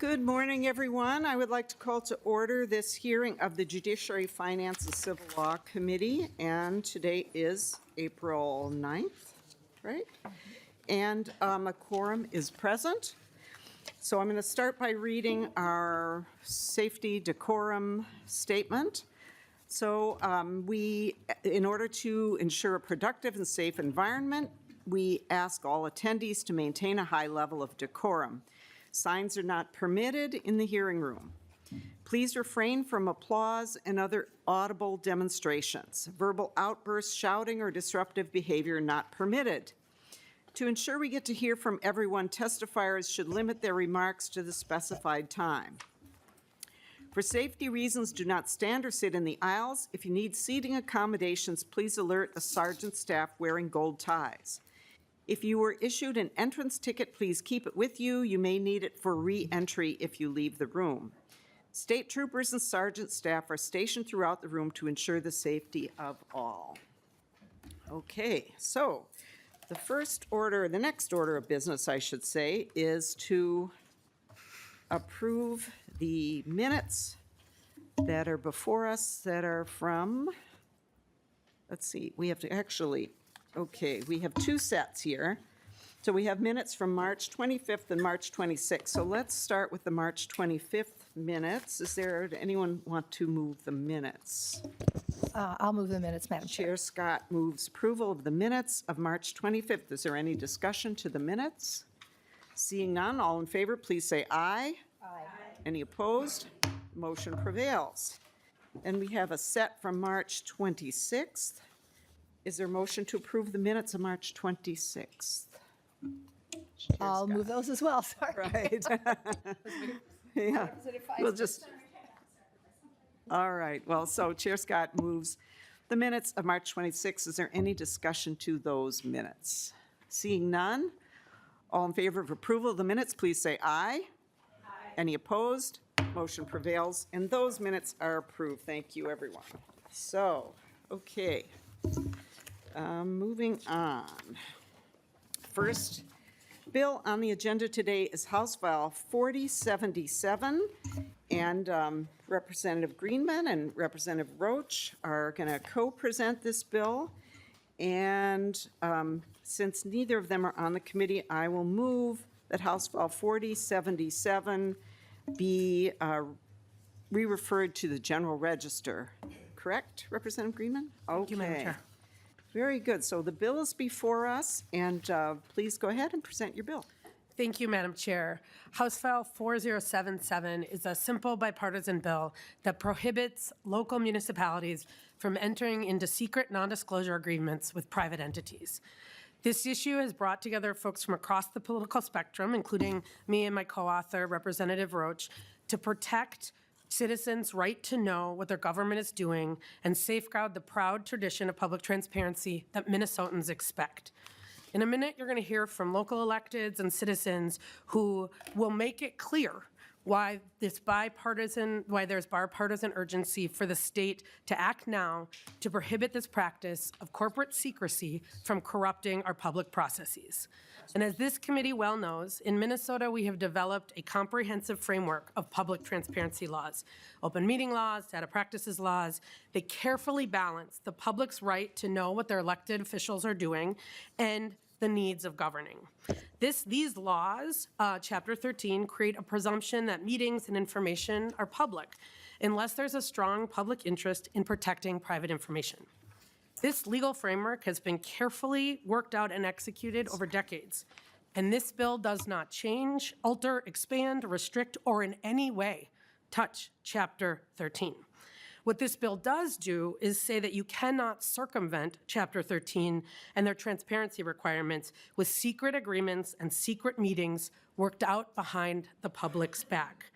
Good morning, everyone. I would like to call to order this hearing of the Judiciary, Finance, and Civil Law Committee, and today is April 9th, right? And a quorum is present. So I'm going to start by reading our safety decorum statement. So in order to ensure a productive and safe environment, we ask all attendees to maintain a high level of decorum. Signs are not permitted in the hearing room. Please refrain from applause and other audible demonstrations. Verbal outbursts, shouting, or disruptive behavior not permitted. To ensure we get to hear from everyone, testifiers should limit their remarks to the specified time. For safety reasons, do not stand or sit in the aisles. If you need seating accommodations, please alert the sergeant staff wearing gold ties. If you were issued an entrance ticket, please keep it with you. You may need it for re-entry if you leave the room. State troopers and sergeant staff are stationed throughout the room to ensure the safety of all. Okay, so the next order of business, I should say, is to approve the minutes that are before us that are from, let's see, we have to actually, okay, we have two sets here. So we have minutes from March 25th and March 26th. So let's start with the March 25th minutes. Anyone want to move the minutes? I'll move the minutes, Madam Chair. Chair Scott moves approval of the minutes of March 25th. Is there any discussion to the minutes? Seeing none, all in favor, please say aye. Aye. Any opposed? Motion prevails. And we have a set from March 26th. Is there a motion to approve the minutes of March 26th? I'll move those as well, sorry. Right. Yeah. We'll just. All right. Well, so Chair Scott moves the minutes of March 26th. Is there any discussion to those minutes? Seeing none, all in favor of approval of the minutes, please say aye. Aye. Any opposed? Motion prevails, and those minutes are approved. Thank you, everyone. So, okay. Moving on. First bill on the agenda today is House File 4077, and Representative Greenman and Representative Roach are going to co-present this bill. And since neither of them are on the committee, I will move that House File 4077 be re-referred to the General Register. Correct, Representative Greenman? Okay. Thank you, Madam Chair. Very good. So the bill is before us, and please go ahead and present your bill. Thank you, Madam Chair. House File 4077 is a simple bipartisan bill that prohibits local municipalities from entering into secret non-disclosure agreements with private entities. This issue has brought together folks from across the political spectrum, including me and my co-author, Representative Roach, to protect citizens' right to know what their government is doing and safeguard the proud tradition of public transparency that Minnesotans expect. In a minute, you're going to hear from local electeds and citizens who will make it clear why there's bipartisan urgency for the state to act now to prohibit this practice of corporate secrecy from corrupting our public processes. And as this committee well knows, in Minnesota, we have developed a comprehensive framework of public transparency laws, open meeting laws, data practices laws. They carefully balance the public's right to know what their elected officials are doing and the needs of governing. These laws, Chapter 13, create a presumption that meetings and information are public unless there's a strong public interest in protecting private information. This legal framework has been carefully worked out and executed over decades, and this bill does not change, alter, expand, restrict, or in any way touch Chapter 13. What this bill does do is say that you cannot circumvent Chapter 13 and their transparency requirements with secret agreements and secret meetings worked out behind the public's back.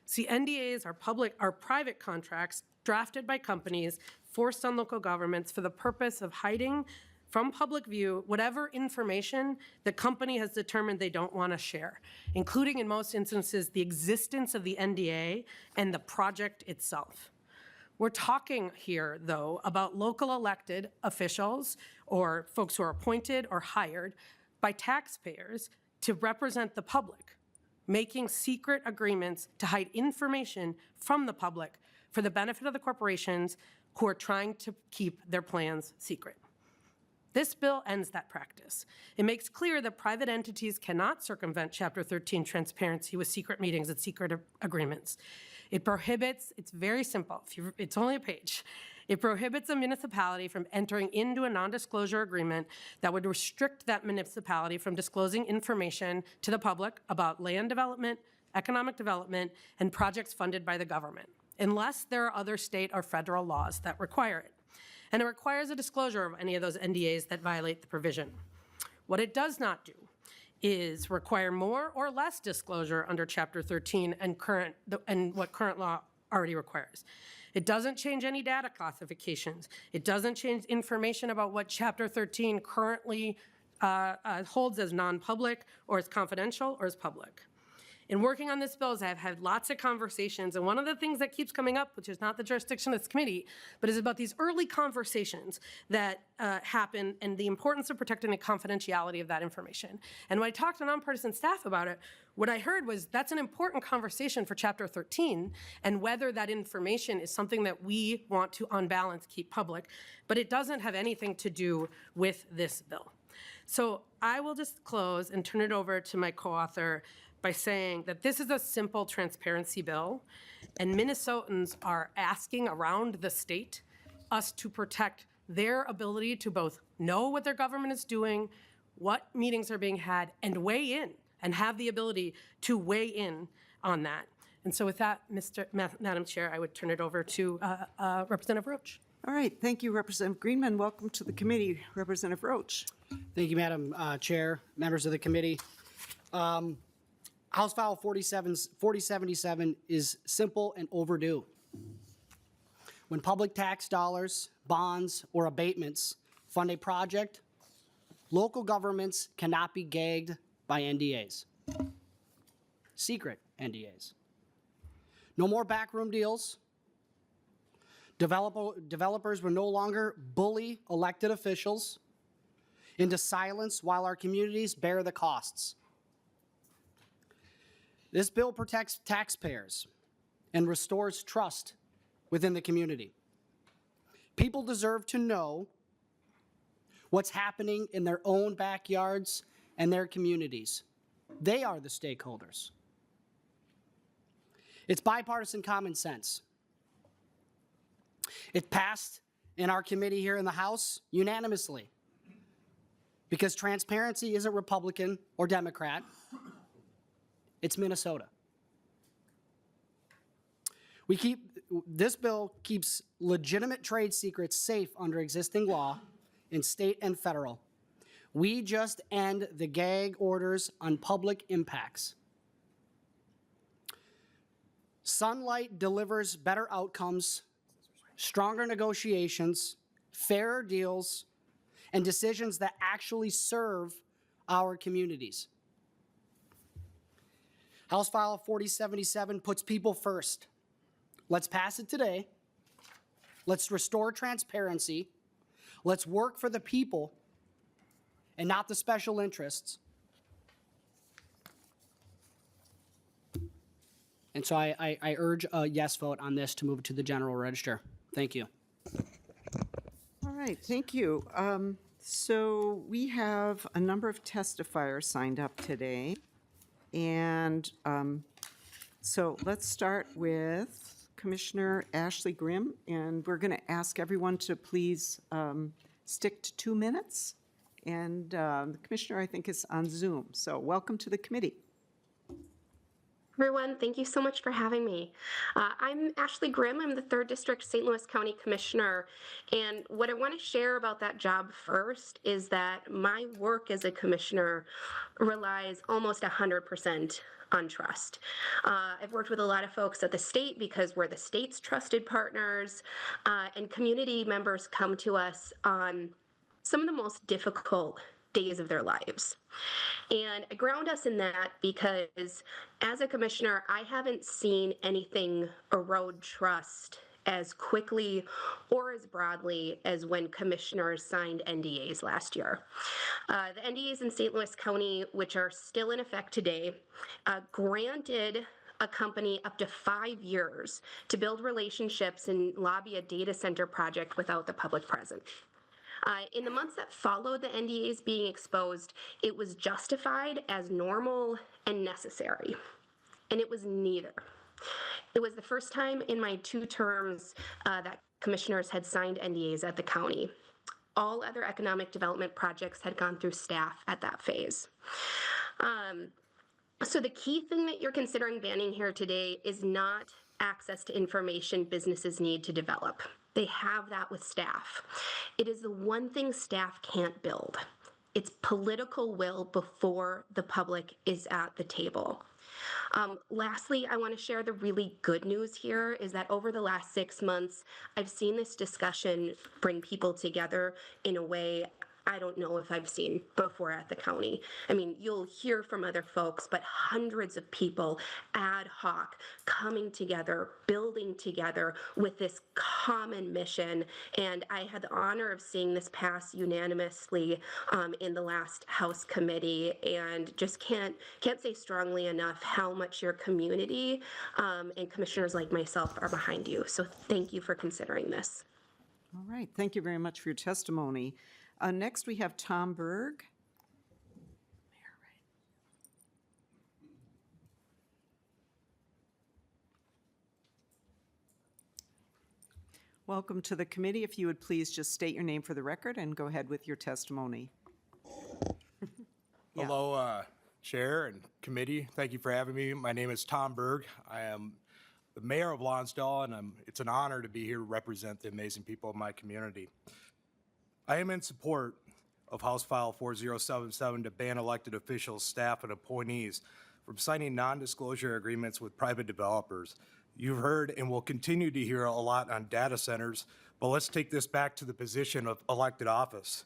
See, NDAs are private contracts drafted by companies forced on local governments for the purpose of hiding from public view whatever information the company has determined they don't want to share, including in most instances the existence of the NDA and the project itself. We're talking here, though, about local elected officials or folks who are appointed or hired by taxpayers to represent the public, making secret agreements to hide information from the public for the benefit of the corporations who are trying to keep their plans secret. This bill ends that practice. It makes clear that private entities cannot circumvent Chapter 13 transparency with secret meetings and secret agreements. It prohibits, it's very simple, it's only a page. It prohibits a municipality from entering into a nondisclosure agreement that would restrict that municipality from disclosing information to the public about land development, economic development, and projects funded by the government, unless there are other state or federal laws that require it. And it requires a disclosure of any of those NDAs that violate the provision. What it does not do is require more or less disclosure under Chapter 13 and what current law already requires. It doesn't change any data classifications. It doesn't change information about what Chapter 13 currently holds as non-public or as confidential or as public. In working on this bill, I've had lots of conversations, and one of the things that keeps coming up, which is not the jurisdiction of this committee, but is about these early conversations that happen and the importance of protecting the confidentiality of that information. And when I talked to nonpartisan staff about it, what I heard was that's an important conversation for Chapter 13 and whether that information is something that we want to, on balance, keep public, but it doesn't have anything to do with this bill. So I will just close and turn it over to my co-author by saying that this is a simple transparency bill, and Minnesotans are asking around the state us to protect their ability to both know what their government is doing, what meetings are being had, and weigh in, and have the ability to weigh in on that. And so with that, Madam Chair, I would turn it over to Representative Roach. All right, thank you, Representative Greenman. Welcome to the committee, Representative Roach. Thank you, Madam Chair, members of the committee. House File 4077 is simple and overdue. When public tax dollars, bonds, or abatements fund a project, local governments cannot be gagged by NDAs, secret NDAs. No more backroom deals. Developers will no longer bully elected officials into silence while our communities bear the costs. This bill protects taxpayers and restores trust within the community. People deserve to know what's happening in their own backyards and their communities. They are the stakeholders. It's bipartisan common sense. It passed in our committee here in the House unanimously because transparency isn't Republican or Democrat. It's Minnesota. This bill keeps legitimate trade secrets safe under existing law in state and federal. We just end the gag orders on public impacts. Sunlight delivers better outcomes, stronger negotiations, fairer deals, and decisions that actually serve our communities. House File 4077 puts people first. Let's pass it today. Let's restore transparency. Let's work for the people and not the special interests. And so I urge a yes vote on this to move it to the general register. Thank you. All right, thank you. So we have a number of testifiers signed up today. And so let's start with Commissioner Ashley Grimm, and we're going to ask everyone to please stick to 2 minutes. And the Commissioner, I think, is on Zoom. So welcome to the committee. Everyone, thank you so much for having me. I'm Ashley Grimm. I'm the 3rd District St. Louis County Commissioner. And what I want to share about that job first is that my work as a commissioner relies almost 100% on trust. I've worked with a lot of folks at the state because we're the state's trusted partners, and community members come to us on some of the most difficult days of their lives. And I ground us in that because as a commissioner, I haven't seen anything erode trust as quickly or as broadly as when commissioners signed NDAs last year. The NDAs in St. Louis County, which are still in effect today, granted a company up to 5 years to build relationships and lobby a data center project without the public present. In the months that followed the NDAs being exposed, it was justified as normal and necessary, and it was neither. It was the first time in my 2 terms that commissioners had signed NDAs at the county. All other economic development projects had gone through staff at that phase. So the key thing that you're considering banning here today is not access to information businesses need to develop. They have that with staff. It is the one thing staff can't build. It's political will before the public is at the table. Lastly, I want to share the really good news here is that over the last 6 months, I've seen this discussion bring people together in a way I don't know if I've seen before at the county. I mean, you'll hear from other folks, but hundreds of people ad hoc coming together, building together with this common mission. And I had the honor of seeing this pass unanimously in the last House committee, and just can't say strongly enough how much your community and commissioners like myself are behind you. So thank you for considering this. All right, thank you very much for your testimony. Next, we have Tom Berg. Welcome to the committee. If you would please just state your name for the record and go ahead with your testimony. Yeah. Hello, Chair and committee. Thank you for having me. My name is Tom Berg. I am the mayor of Lonsdale, and it's an honor to be here to represent the amazing people of my community. I am in support of House File 4077 to ban elected officials, staff, and appointees from signing non-disclosure agreements with private developers. You've heard and will continue to hear a lot on data centers, but let's take this back to the position of elected office.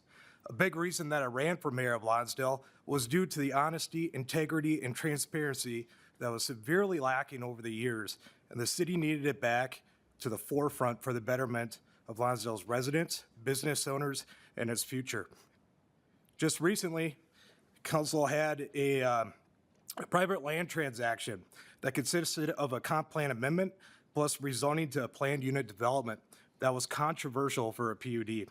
A big reason that I ran for mayor of Lonsdale was due to the honesty, integrity, and transparency that was severely lacking over the years, and the city needed it back to the forefront for the betterment of Lonsdale's residents, business owners, and its future. Just recently, council had a private land transaction that consisted of a comp plan amendment plus rezoning to a planned unit development that was controversial for a PUD.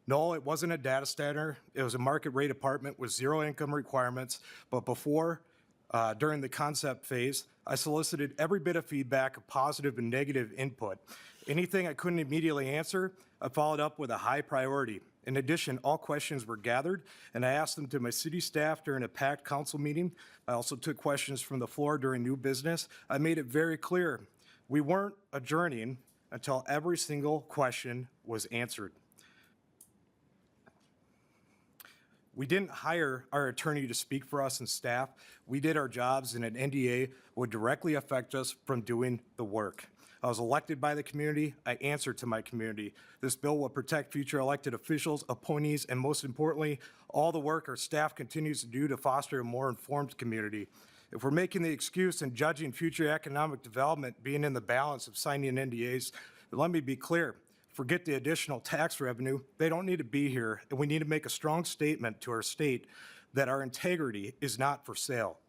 No, it wasn't a data center. It was a market rate apartment with 0 income requirements, but during the concept phase, I solicited every bit of feedback, positive and negative input. Anything I couldn't immediately answer, I followed up with a high priority. In addition, all questions were gathered, and I asked them to my city staff during a packed council meeting. I also took questions from the floor during new business. I made it very clear, we weren't adjourning until every single question was answered. We didn't hire our attorney to speak for us and staff. We did our jobs, and an NDA would directly affect us from doing the work. I was elected by the community. I answer to my community. This bill will protect future elected officials, appointees, and most importantly, all the work our staff continues to do to foster a more informed community. If we're making the excuse and judging future economic development being in the balance of signing NDAs, let me be clear. Forget the additional tax revenue. They don't need to be here, and we need to make a strong statement to our state that our integrity is not for sale.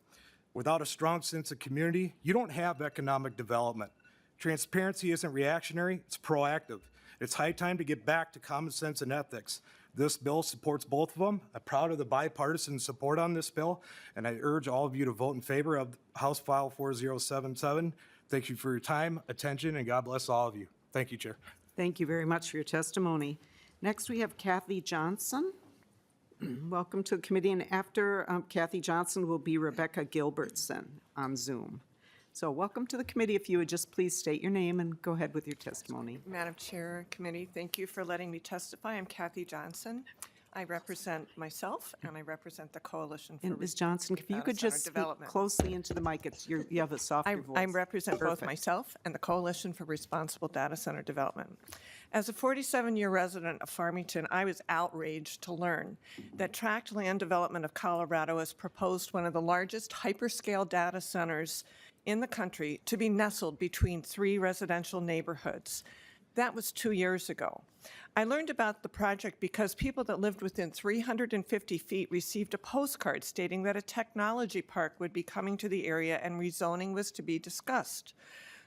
Without a strong sense of community, you don't have economic development. Transparency isn't reactionary, it's proactive. It's high time to get back to common sense and ethics. This bill supports both of them. I'm proud of the bipartisan support on this bill, and I urge all of you to vote in favor of House File 4077. Thank you for your time, attention, and God bless all of you. Thank you, Chair. Thank you very much for your testimony. Next, we have Kathy Johnson. Welcome to the committee, and after Kathy Johnson will be Rebecca Gilbertson on Zoom. So welcome to the committee. If you would just please state your name and go ahead with your testimony. Madam Chair, committee, thank you for letting me testify. I'm Kathy Johnson. I represent myself, and I represent the Coalition for And Ms. Johnson, if you could just speak Development. closely into the mic, you have a softer voice. I represent both Perfect. myself and the Coalition for Responsible Data Center Development. As a 47-year resident of Farmington, I was outraged to learn that Tract Land Development of Colorado has proposed one of the largest hyperscale data centers in the country to be nestled between 3 residential neighborhoods. That was 2 years ago. I learned about the project because people that lived within 350 feet received a postcard stating that a technology park would be coming to the area and rezoning was to be discussed.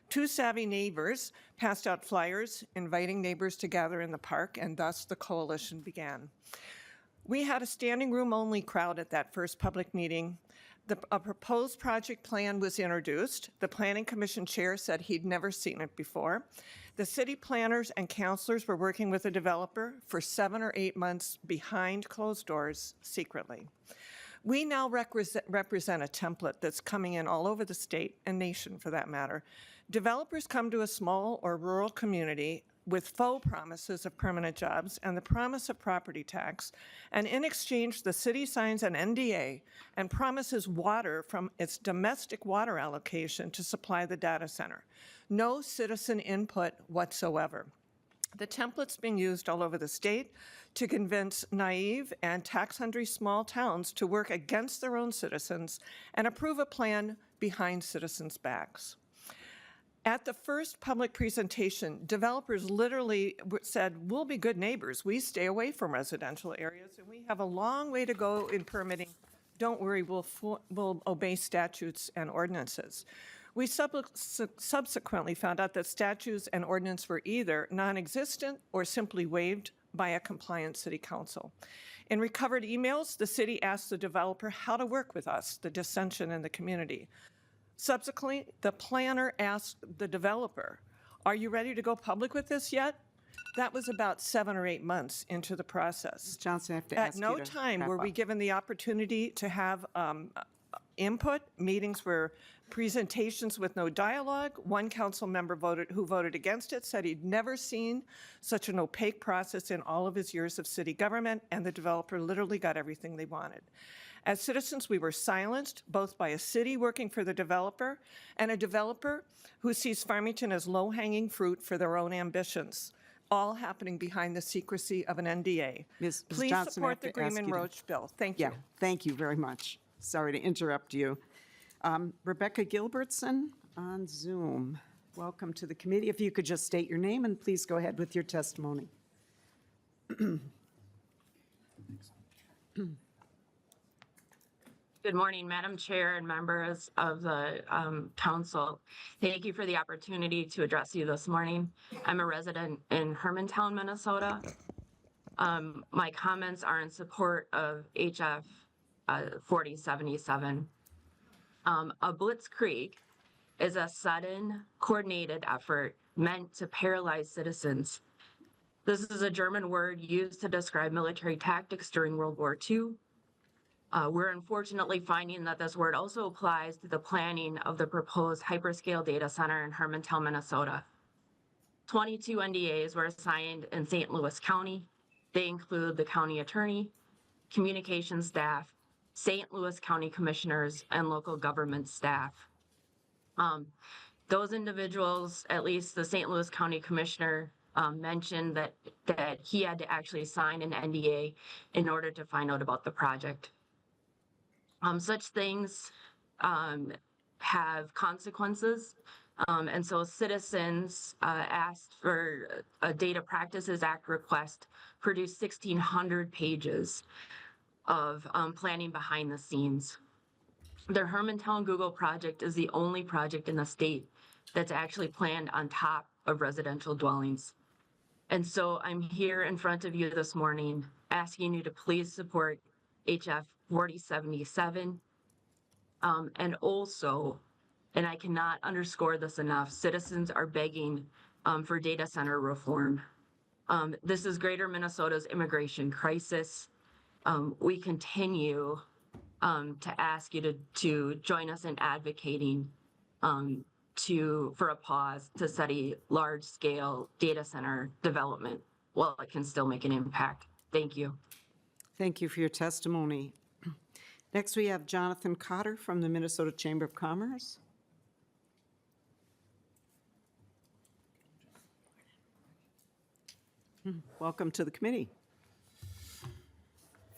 2 savvy neighbors passed out flyers inviting neighbors to gather in the park, and thus the coalition began. We had a standing room only crowd at that first public meeting. A proposed project plan was introduced. The Planning Commission chair said he'd never seen it before. The city planners and councilors were working with the developer for 7 or 8 months behind closed doors secretly. We now represent a template that's coming in all over the state and nation for that matter. Developers come to a small or rural community with faux promises of permanent jobs and the promise of property tax, and in exchange, the city signs an NDA and promises water from its domestic water allocation to supply the data center. No citizen input whatsoever. The template's being used all over the state to convince naive and tax-hungry small towns to work against their own citizens and approve a plan behind citizens' backs. At the first public presentation, developers literally said, we'll be good neighbors. We stay away from residential areas, and we have a long way to go in permitting. Don't worry, we'll obey statutes and ordinances. We subsequently found out that statutes and ordinance were either non-existent or simply waived by a compliant city council. In recovered emails, the city asked the developer how to work with us, the dissension in the community. Subsequently, the planner asked the developer, are you ready to go public with this yet? That was about 7 or 8 months into the process. Ms. Johnson, I have to ask At you no to time wrap were we up. given the opportunity to have input. Meetings were presentations with no dialogue. One council member who voted against it said he'd never seen such an opaque process in all of his years of city government, and the developer literally got everything they wanted. As citizens, we were silenced, both by a city working for the developer and a developer who sees Farmington as low-hanging fruit for their own ambitions, all happening behind the secrecy of an NDA. Ms. Please Johnson, I support have the to ask Greenman you to- Roach bill. Thank you. Yeah, thank you very much. Sorry to interrupt you. Rebecca Gilbertson on Zoom. Welcome to the committee. If you could just state your name and please go ahead with your testimony. Good morning, Madam Chair and members of the council. Thank you for the opportunity to address you this morning. I'm a resident in Hermantown, Minnesota. My comments are in support of HF 4077. A blitzkrieg is a sudden, coordinated effort meant to paralyze citizens. This is a German word used to describe military tactics during World War II. We're unfortunately finding that this word also applies to the planning of the proposed hyperscale data center in Hermantown, Minnesota. 22 NDAs were signed in St. Louis County. They include the county attorney, communications staff, St. Louis County commissioners, and local government staff. Those individuals, at least the St. Louis County commissioner, mentioned that he had to actually sign an NDA in order to find out about the project. Such things have consequences, and so citizens asked for a Data Practices Act request, produced 1,600 pages of planning behind the scenes. The Hermantown Google project is the only project in the state that's actually planned on top of residential dwellings. And so I'm here in front of you this morning asking you to please support HF 4077. And also, and I cannot underscore this enough, citizens are begging for data center reform. This is Greater Minnesota's immigration crisis. We continue to ask you to join us in advocating for a pause to study large-scale data center development while it can still make an impact. Thank you. Thank you for your testimony. Next, we have Jonathan Cotter from the Minnesota Chamber of Commerce. Welcome to the committee.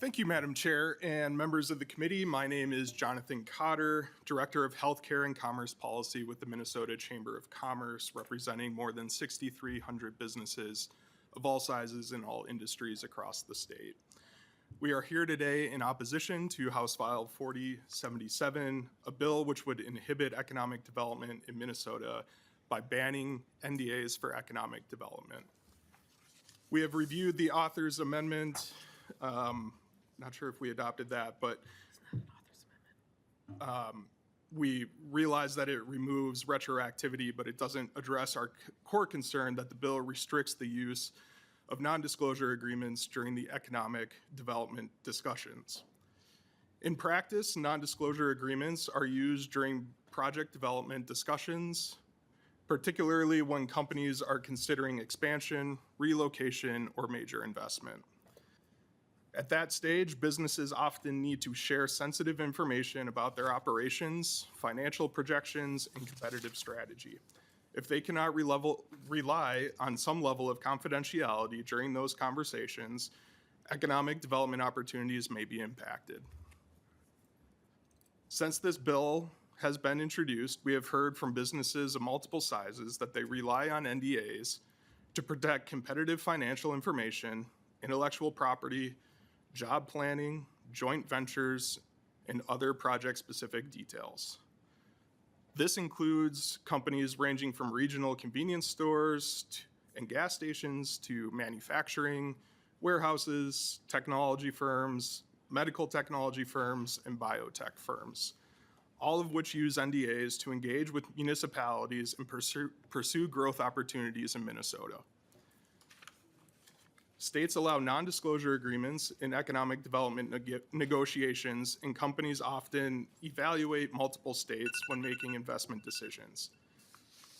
Thank you, Madam Chair and members of the committee. My name is Jonathan Cotter, Director of Healthcare and Commerce Policy with the Minnesota Chamber of Commerce, representing more than 6,300 businesses of all sizes and all industries across the state. We are here today in opposition to House File 4077, a bill which would inhibit economic development in Minnesota by banning NDAs for economic development. We have reviewed the author's amendment. Not sure if we adopted that, but we realize that it removes retroactivity, but it doesn't address our core concern that the bill restricts the use of non-disclosure agreements during the economic development discussions. In practice, non-disclosure agreements are used during project development discussions, particularly when companies are considering expansion, relocation, or major investment. At that stage, businesses often need to share sensitive information about their operations, financial projections, and competitive strategy. If they cannot rely on some level of confidentiality during those conversations, economic development opportunities may be impacted. Since this bill has been introduced, we have heard from businesses of multiple sizes that they rely on NDAs to protect competitive financial information, intellectual property, job planning, joint ventures, and other project-specific details. This includes companies ranging from regional convenience stores and gas stations to manufacturing, warehouses, technology firms, medical technology firms, and biotech firms, all of which use NDAs to engage with municipalities and pursue growth opportunities in Minnesota. States allow non-disclosure agreements in economic development negotiations, and companies often evaluate multiple states when making investment decisions.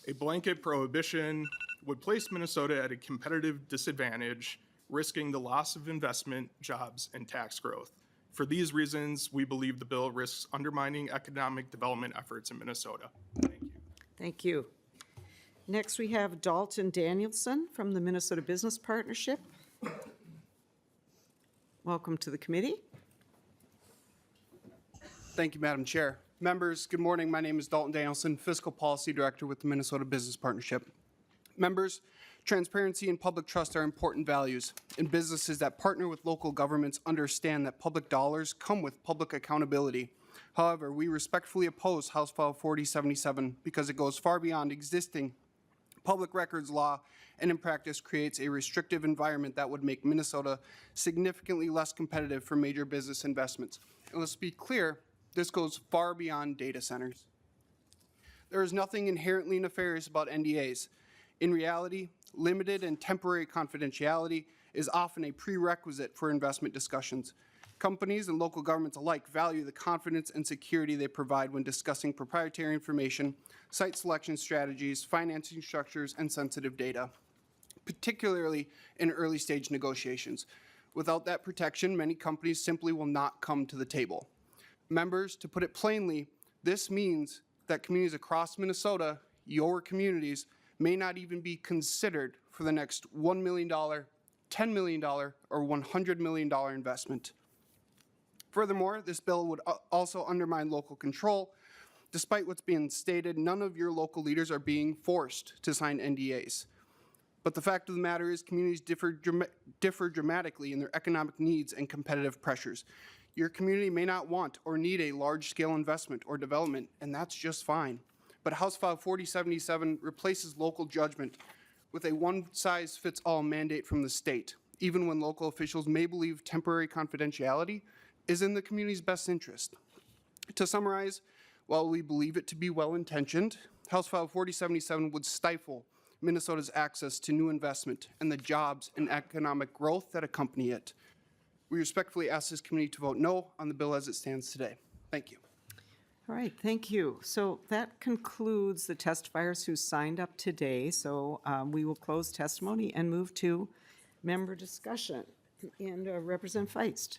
A blanket prohibition would place Minnesota at a competitive disadvantage, risking the loss of investment, jobs, and tax growth. For these reasons, we believe the bill risks undermining economic development efforts in Minnesota. Thank you. Thank you. Next, we have Dalton Danielson from the Minnesota Business Partnership. Welcome to the committee. Thank you, Madam Chair. Members, good morning. My name is Dalton Danielson, Fiscal Policy Director with the Minnesota Business Partnership. Members, transparency and public trust are important values, and businesses that partner with local governments understand that public dollars come with public accountability. However, we respectfully oppose House File 4077 because it goes far beyond existing public records law and in practice creates a restrictive environment that would make Minnesota significantly less competitive for major business investments. And let's be clear, this goes far beyond data centers. There is nothing inherently nefarious about NDAs. In reality, limited and temporary confidentiality is often a prerequisite for investment discussions. Companies and local governments alike value the confidence and security they provide when discussing proprietary information, site selection strategies, financing structures, and sensitive data, particularly in early stage negotiations. Without that protection, many companies simply will not come to the table. Members, to put it plainly, this means that communities across Minnesota, your communities, may not even be considered for the next $1 million, $10 million, or $100 million investment. Furthermore, this bill would also undermine local control. Despite what's being stated, none of your local leaders are being forced to sign NDAs. But the fact of the matter is communities differ dramatically in their economic needs and competitive pressures. Your community may not want or need a large-scale investment or development, and that's just fine. But House File 4077 replaces local judgment with a one-size-fits-all mandate from the state, even when local officials may believe temporary confidentiality is in the community's best interest. To summarize, while we believe it to be well-intentioned, House File 4077 would stifle Minnesota's access to new investment and the jobs and economic growth that accompany it. We respectfully ask this committee to vote no on the bill as it stands today. Thank you. All right, thank you. So that concludes the testifiers who signed up today. So we will close testimony and move to member discussion. And Representative Feist.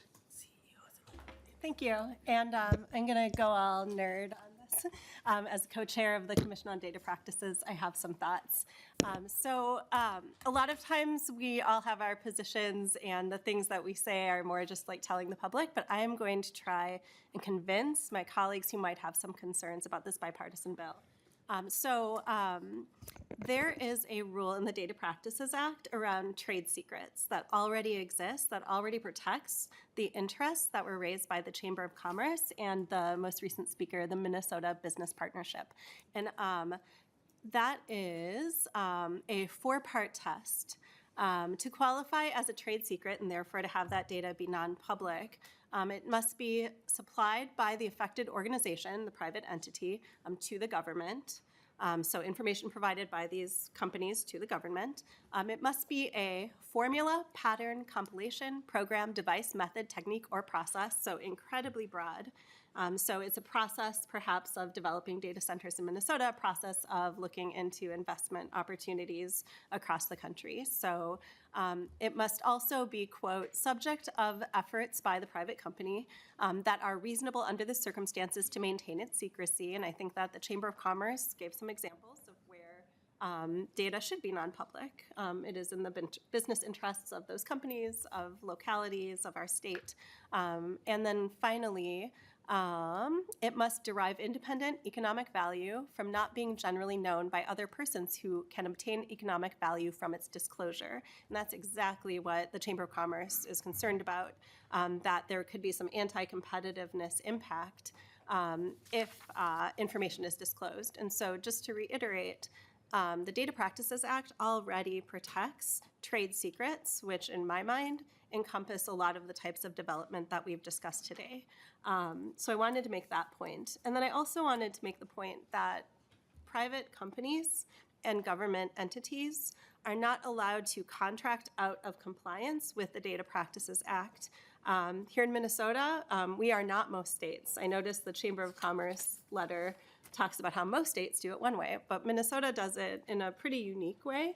Thank you. And I'm going to go all nerd on this things. As co-chair of the Commission on Data Practices, I have some thoughts. A lot of times we all have our positions and the things that we say are more just like telling the public, but I am going to try and convince my colleagues who might have some concerns about this bipartisan bill. There is a rule in the Data Practices Act around trade secrets that already exists, that already protects the interests that were raised by the Chamber of Commerce and the most recent speaker, the Minnesota Business Partnership. And that is a 4-part test. To qualify as a trade secret and therefore to have that data be non-public, it must be supplied by the affected organization, the private entity, to the government. So information provided by these companies to the government. It must be a formula, pattern, compilation, program, device, method, technique, or process, so incredibly broad. So it's a process perhaps of developing data centers in Minnesota, a process of looking into investment opportunities across the country. So it must also be, quote, subject of efforts by the private company that are reasonable under the circumstances to maintain its secrecy. And I think that the Chamber of Commerce gave some examples of where data should be non-public. It is in the business interests of those companies, of localities, of our state. And then finally, it must derive independent economic value from not being generally known by other persons who can obtain economic value from its disclosure. And that's exactly what the Chamber of Commerce is concerned about, that there could be some anti-competitiveness impact if information is disclosed. And so just to reiterate, the Data Practices Act already protects trade secrets, which in my mind encompass a lot of the types of development that we've discussed today. So I wanted to make that point. And then I also wanted to make the point that private companies and government entities are not allowed to contract out of compliance with the Data Practices Act. Here in Minnesota, we are not most states. I noticed the Chamber of Commerce letter talks about how most states do it one way, but Minnesota does it in a pretty unique way,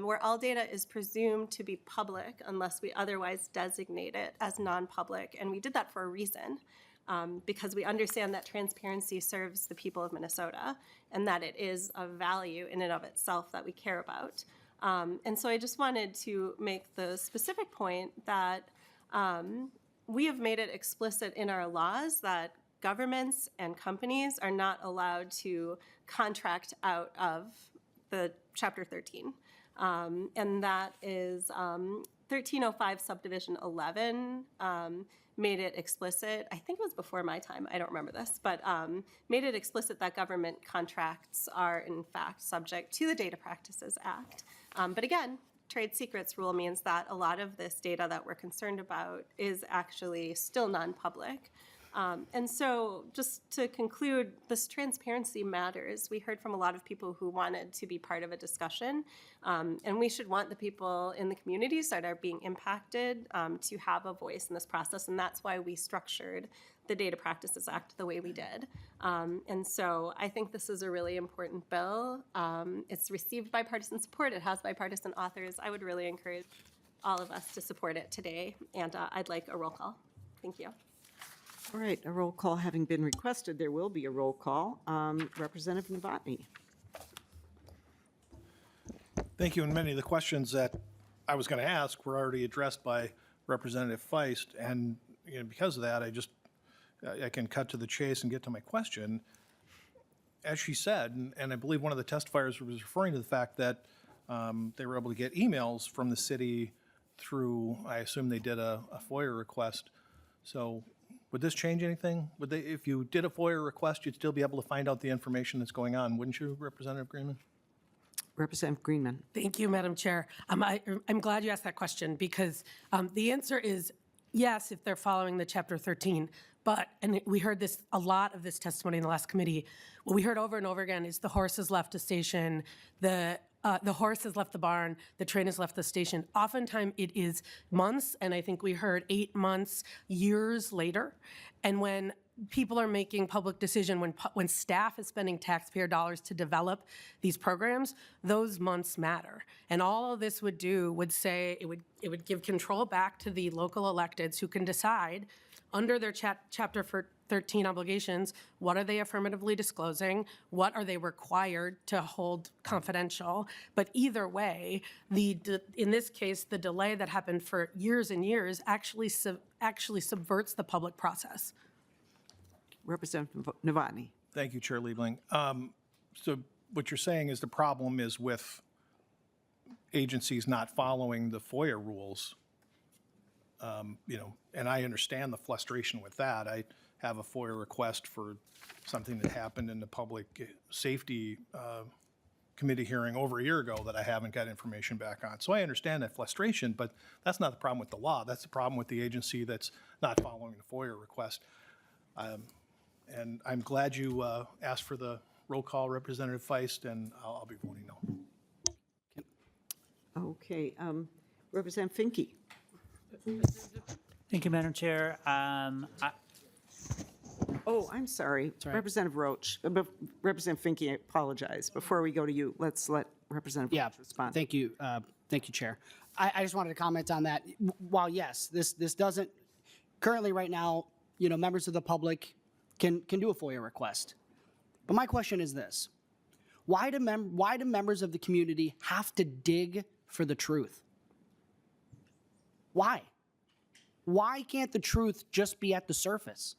where all data is presumed to be public unless we otherwise designate it as non-public. And we did that for a reason, because we understand that transparency serves the people of Minnesota and that it is a value in and of itself that we care about. And so I just wanted to make the specific point that we have made it explicit in our laws that governments and companies are not allowed to contract out of the Chapter 13. And that is 1305 Subdivision 11 made it explicit. I think it was before my time. I don't remember this, but made it explicit that government contracts are in fact subject to the Data Practices Act. But again, trade secrets rule means that a lot of this data that we're concerned about is actually still non-public. And so just to conclude, this transparency matters. We heard from a lot of people who wanted to be part of a discussion, and we should want the people in the communities that are being impacted to have a voice in this process, and that's why we structured the Data Practices Act the way we did. And so I think this is a really important bill. It's received bipartisan support. It has bipartisan authors. I would really encourage all of us to support it today, and I'd like a roll call. Thank you. All right, a roll call having been requested, there will be a roll call. Representative Novotny. Thank you, and many of the questions that I was going to ask were already addressed by Representative Feist, and because of that, I can cut to the chase and get to my question. As she said, and I believe one of the testifiers was referring to the fact that they were able to get emails from the city through, I assume they did a FOIA request. So would this change anything? Would they, if you did a FOIA request, you'd still be able to find out the information that's going on, wouldn't you, Representative Greenman? Representative Greenman. Thank you, Madam Chair. I'm glad you asked that question because the answer is yes, if they're following the Chapter 13. But, and we heard this, a lot of this testimony in the last committee, what we heard over and over again is the horse has left the station, the horse has left the barn, the train has left the station. Oftentimes it is months, and I think we heard 8 months, years later. And when people are making public decision, when staff is spending taxpayer dollars to develop these programs, those months matter. And all of this would do would say, it would give control back to the local electeds who can decide under their Chapter 13 obligations, what are they affirmatively disclosing? What are they required to hold confidential? But either way, in this case, the delay that happened for years and years actually subverts the public process. Representative Novotny. Thank you, Chair Liebling. So what you're saying is the problem is with agencies not following the FOIA rules. And I understand the frustration with that. I have a FOIA request for something that happened in the Public Safety Committee hearing over a year ago that I haven't got information back on. So I understand that frustration, but that's not the problem with the law. That's the problem with the agency that's not following the FOIA request. And I'm glad you asked for the roll call, Representative Feist, and I'll be voting no. Okay, Representative Finke. Thank you, Madam Chair. Oh, I'm sorry. Representative Roach. Representative Finke, I apologize. Before we go to you, let's let Representative Roach respond. Thank you, Chair. I just wanted to comment on that. While yes, this doesn't, currently right now, members of the public can do a FOIA request. But my question is this: why do members of the community have to dig for the truth? Why? Why can't the truth just be at the surface?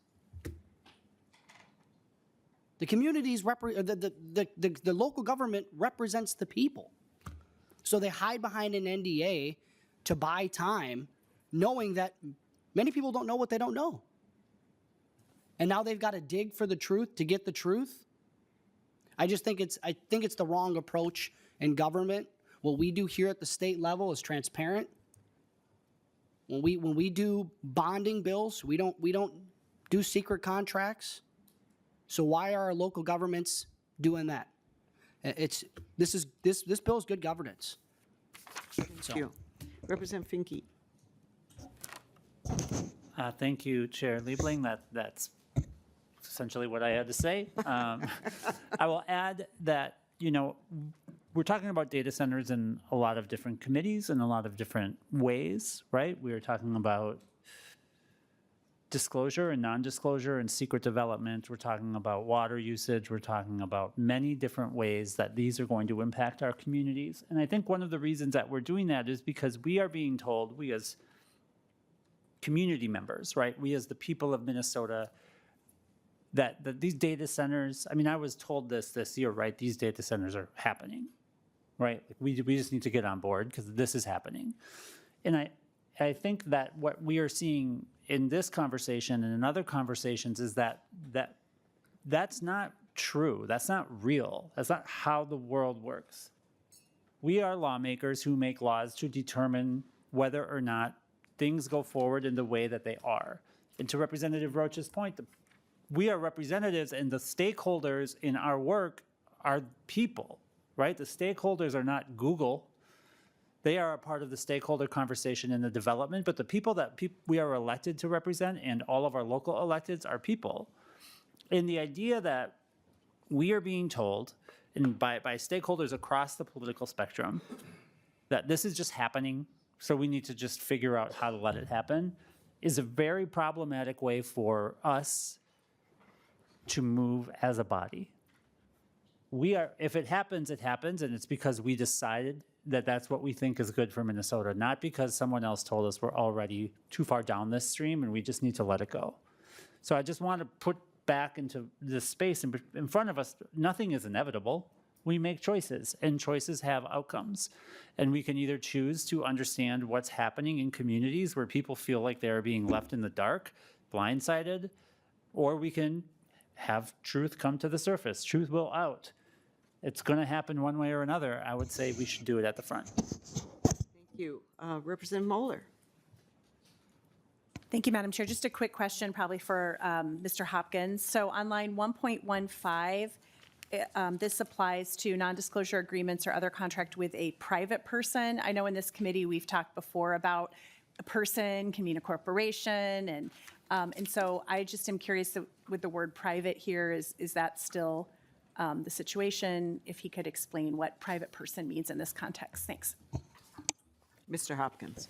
The communities, the local government represents the people. So they hide behind an NDA to buy time, knowing that many people don't know what they don't know. And now they've got to dig for the truth to get the truth. I think it's the wrong approach in government. What we do here at the state level is transparent. When we do bonding bills, we don't do secret contracts. So why are our local governments doing that? This bill is good governance. Thank you. Representative Finke. Thank you, Chair Liebling. That's essentially what I had to say. I will add that, we're talking about data centers in a lot of different committees in a lot of different ways, right? We are talking about disclosure and non-disclosure and secret development. We're talking about water usage. We're talking about many different ways that these are going to impact our communities. And I think one of the reasons that we're doing that is because we are being told, we as community members, right? We as the people of Minnesota, that these data centers, I was told this year, right? These data centers are happening, right? We just need to get on board because this is happening. And I think that what we are seeing in this conversation and in other conversations is that's not true. That's not real. That's not how the world works. We are lawmakers who make laws to determine whether or not things go forward in the way that they are. And to Representative Roach's point, we are representatives, and the stakeholders in our work are people, right? The stakeholders are not Google. They are a part of the stakeholder conversation in the development, but the people that we are elected to represent and all of our local electeds are people. And the idea that we are being told, and by stakeholders across the political spectrum, that this is just happening, so we need to just figure out how to let it happen, is a very problematic way for us to move as a body. If it happens, it happens, and it's because we decided that that's what we think is good for Minnesota, not because someone else told us we're already too far down this stream and we just need to let it go. So I just want to put back into this space in front of us, nothing is inevitable. We make choices, and choices have outcomes. And we can either choose to understand what's happening in communities where people feel like they're being left in the dark, blindsided, or we can have truth come to the surface. Truth will out. It's going to happen one way or another. I would say we should do it at the front. Thank you. Representative Moeller. Thank you, Madam Chair. Just a quick question probably for Mr. Hopkins. So on line 1.15, this applies to non-disclosure agreements or other contract with a private person. I know in this committee we've talked before about a person can mean a corporation, and so I just am curious with the word private here, is that still the situation? If he could explain what private person means in this context. Thanks. Mr. Hopkins.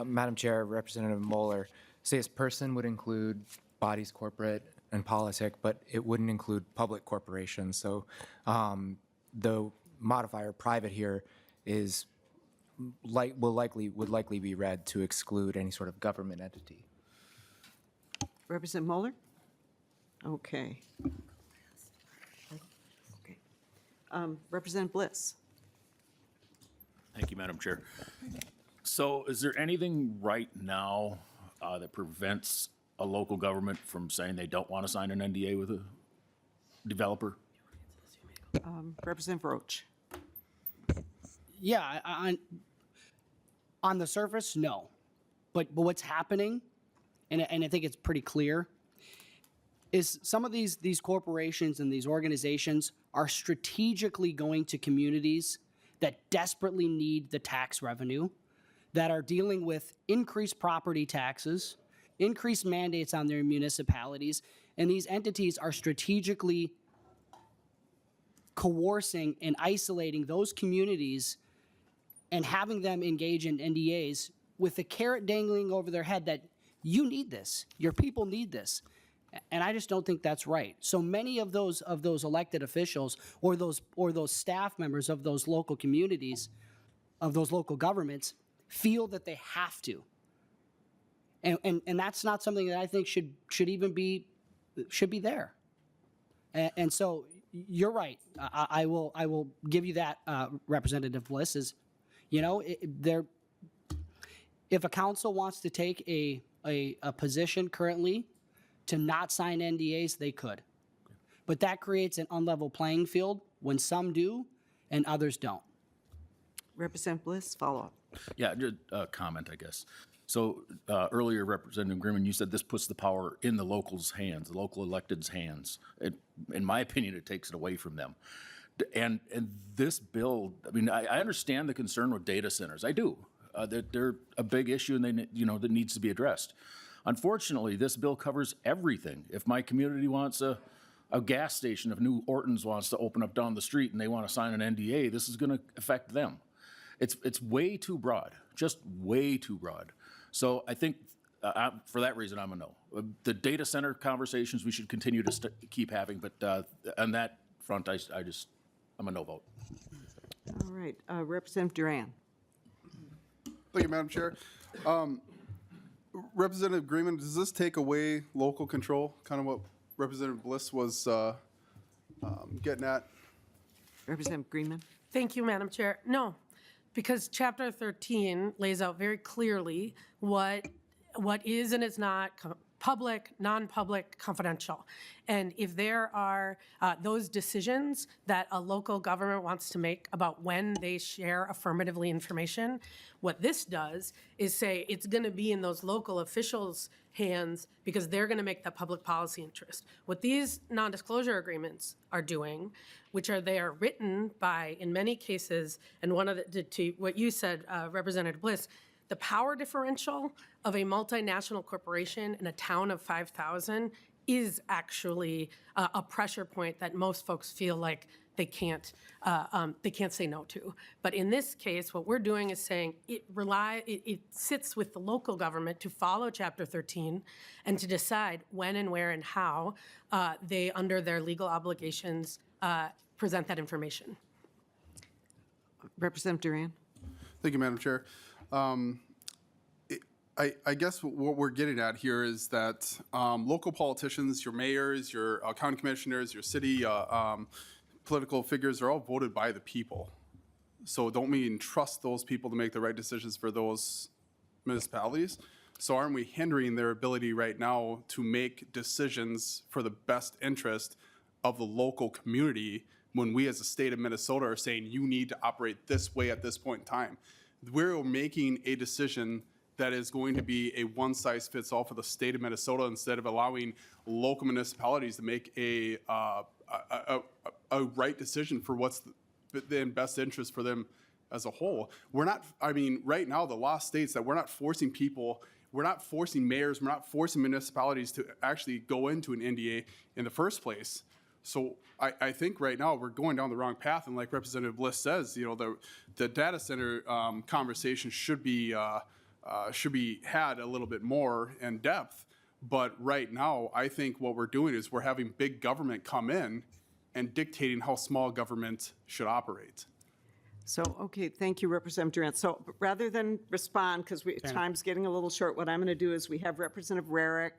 Madam Chair, Representative Moeller, say as person would include bodies, corporate, and politic, but it wouldn't include public corporations. So the modifier private here is would likely be read to exclude any sort of government entity. Representative Moeller? Okay. Okay. Representative Bliss? Thank you, Madam Chair. So is there anything right now that prevents a local government from saying they don't want to sign an NDA with a developer? Representative Roach? Yeah, on the surface, no. But what's happening, and I think it's pretty clear, is some of these corporations and these organizations are strategically going to communities that desperately need the tax revenue, that are dealing with increased property taxes, increased mandates on their municipalities, and these entities are strategically coercing and isolating those communities and having them engage in NDAs with the carrot dangling over their head that you need this, your people need this. And I just don't think that's right. So many of those elected officials or those staff members of those local communities, of those local governments, feel that they have to. And that's not something that I think should even be there. And so you're right. I will give you that, Representative Bliss, is, you know, if a council wants to take a position currently to not sign NDAs, they could. But that creates an unlevel playing field when some do and others don't. Representative Bliss, follow up. Yeah, just a comment, I guess. So earlier, Representative Greenman, you said this puts the power in the locals' hands, the local electeds' hands. In my opinion, it takes it away from them. And this bill, I mean, I understand the concern with data centers. I do. They're a big issue, and that needs to be addressed. Unfortunately, this bill covers everything. If my community wants a gas station, if New Orton's wants to open up down the street and they want to sign an NDA, this is going to affect them. It's way too broad, just way too broad. So I think for that reason, I'm a no. The data center conversations we should continue to keep having, but on that front, I'm a no vote. All right, Representative Duran. Thank you, Madam Chair. Representative Greenman, does this take away local control? Kind of what Representative Bliss was getting at? Representative Greenman. Thank you, Madam Chair. No, because Chapter 13 lays out very clearly what is and is not public, non-public, confidential. And if there are those decisions that a local government wants to make about when they share affirmatively information, what this does is say it's going to be in those local officials' hands because they're going to make that public policy interest. What these non-disclosure agreements are doing, which are they are written by, in many cases, and one of to what you said, Representative Bliss, the power differential of a multinational corporation in a town of 5,000 is actually a pressure point that most folks feel like they can't say no to. But in this case, what we're doing is saying it sits with the local government to follow Chapter 13 and to decide when and where and how they, under their legal obligations, present that information. Representative Duran. Thank you, Madam Chair. I guess what we're getting at here is that local politicians, your mayors, your county commissioners, your city political figures are all voted by the people. So don't we entrust those people to make the right decisions for those municipalities? So aren't we hindering their ability right now to make decisions for the best interest of the local community when we as a state of Minnesota are saying you need to operate this way at this point in time? We're making a decision that is going to be a one-size-fits-all for the state of Minnesota instead of allowing local municipalities to make a right decision for what's in best interest for them as a whole. We're not, I mean, right now the law states that we're not forcing people, we're not forcing mayors, we're not forcing municipalities to actually go into an NDA in the first place. So I think right now we're going down the wrong path, and like Representative Bliss says, you know, the data center conversation should be should be had a little bit more in depth. But right now, I think what we're doing is we're having big government come in and dictating how small government should operate. So, okay, thank you, Representative Durant. So rather than respond, because time's getting a little short, what I'm going to do is we have Representative Rarick,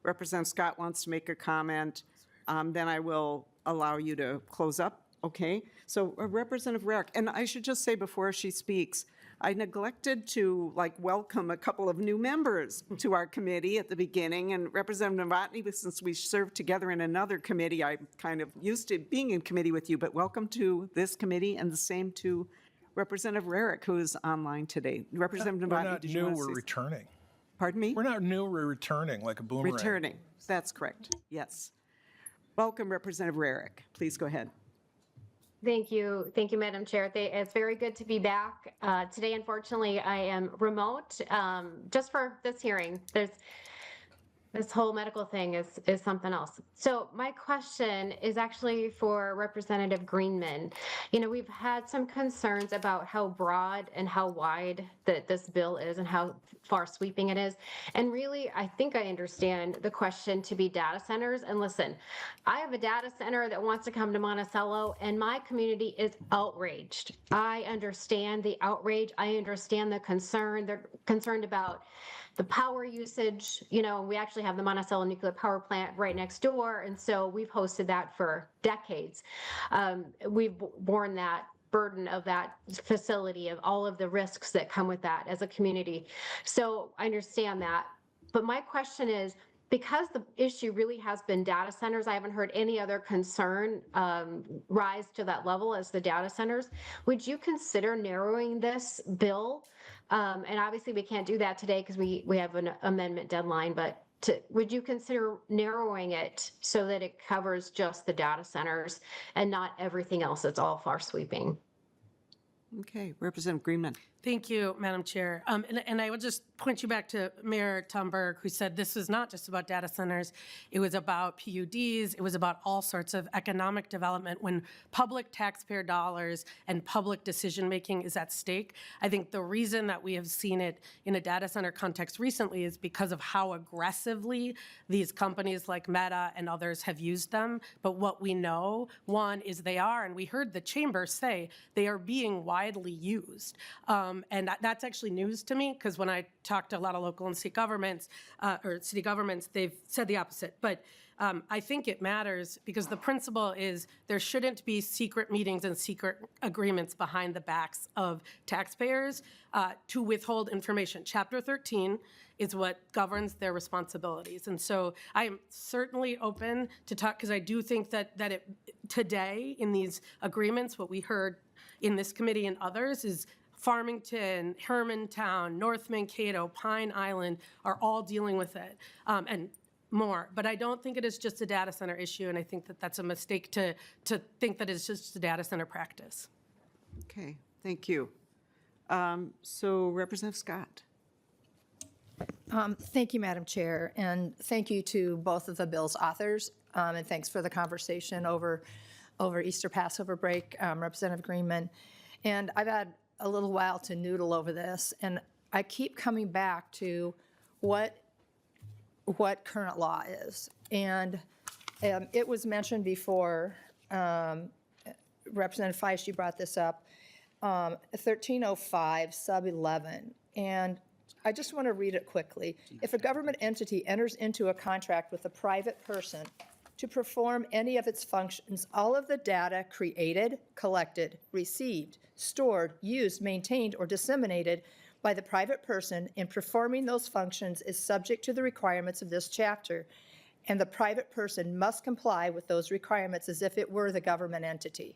Representative Scott wants to make a comment, then I will allow you to close up, okay? So Representative Rarick, and I should just say before she speaks, I neglected to welcome a couple of new members to our committee at the beginning, and Representative Novotny, since we served together in another committee, I'm kind of used to being in committee with you, but welcome to this committee, and the same to Representative Rarick, who is online today. Representative Novotny, We're not new, we're returning. Pardon me? We're not new, we're returning like a boomerang. Returning, that's correct, yes. Welcome, Representative Rarick. Please go ahead. Thank you, Madam Chair. It's very good to be back. Today, unfortunately, I am remote, just for this hearing. This whole medical thing is something else. So my question is actually for Representative Greenman. You know, we've had some concerns about how broad and how wide this bill is and how far sweeping it is. And really, I think I understand the question to be data centers. And listen, I have a data center that wants to come to Monticello, and my community is outraged. I understand the outrage. I understand the concern. They're concerned about the power usage. You know, we actually have the Monticello nuclear power plant right next door, and so we've hosted that for decades. We've borne that burden of that facility, of all of the risks that come with that as a community. So I understand that. But my question is, because the issue really has been data centers, I haven't heard any other concern rise to that level as the data centers. Would you consider narrowing this bill? And obviously we can't do that today because we have an amendment deadline, but would you consider narrowing it so that it covers just the data centers and not everything else that's all far sweeping? Okay, Representative Greenman. Thank you, Madam Chair. And I would just point you back to Mayor Tom Berg, who said this is not just about data centers. It was about PUDs. It was about all sorts of economic development when public taxpayer dollars and public decision-making is at stake. I think the reason that we have seen it in a data center context recently is because of how aggressively these companies like Meta and others have used them. But what we know, one, is they are, and we heard the chamber say, they are being widely used. And that's actually news to me, because when I talk to a lot of local and state governments, they've said the opposite. But I think it matters because the principle is there shouldn't be secret meetings and secret agreements behind the backs of taxpayers to withhold information. Chapter 13 is what governs their responsibilities. And so I am certainly open to talk, because I do think that today in these agreements, what we heard in this committee and others is Farmington, Hermantown, North Mankato, Pine Island are all dealing with it, and more. But I don't think it is just a data center issue, and I think that that's a mistake to think that it's just a data center practice. Okay, thank you. So Representative Scott. Thank you, Madam Chair, and thank you to both of the bill's authors, and thanks for the conversation over Easter Passover break, Representative Greenman. And I've had a little while to noodle over this, and I keep coming back to what current law is. And it was mentioned before, Representative Feist, brought this up, 1305 sub 11. And I just want to read it quickly. If a government entity enters into a contract with a private person to perform any of its functions, all of the data created, collected, received, stored, used, maintained, or disseminated by the private person in performing those functions is subject to the requirements of this chapter, and the private person must comply with those requirements as if it were the government entity.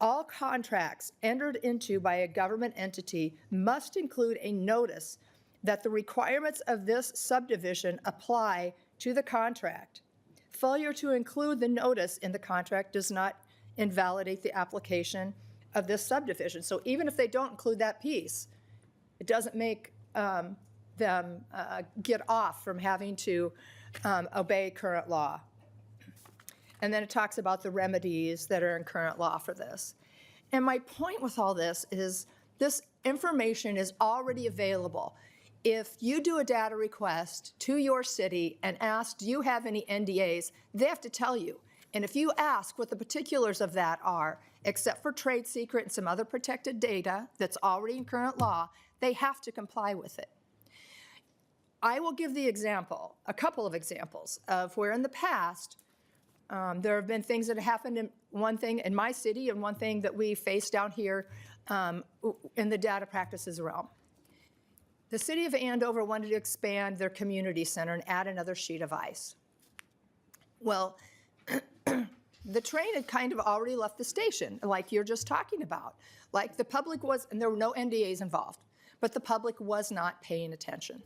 All contracts entered into by a government entity must include a notice that the requirements of this subdivision apply to the contract. Failure to include the notice in the contract does not invalidate the application of this subdivision. So even if they don't include that piece, it doesn't make them get off from having to obey current law. And then it talks about the remedies that are in current law for this. And my point with all this is This information is already available. If you do a data request to your city and ask, do you have any NDAs, they have to tell you. And if you ask what the particulars of that are, except for trade secret and some other protected data that's already in current law, they have to comply with it. I will give the example, a couple of examples of where in the past there have been things that have happened in one thing in my city and one thing that we face down here in the data practices realm. The city of Andover wanted to expand their community center and add another sheet of ice. Well, the train had kind of already left the station, like you're just talking about. Like the public was, and there were no NDAs involved, but the public was not paying attention.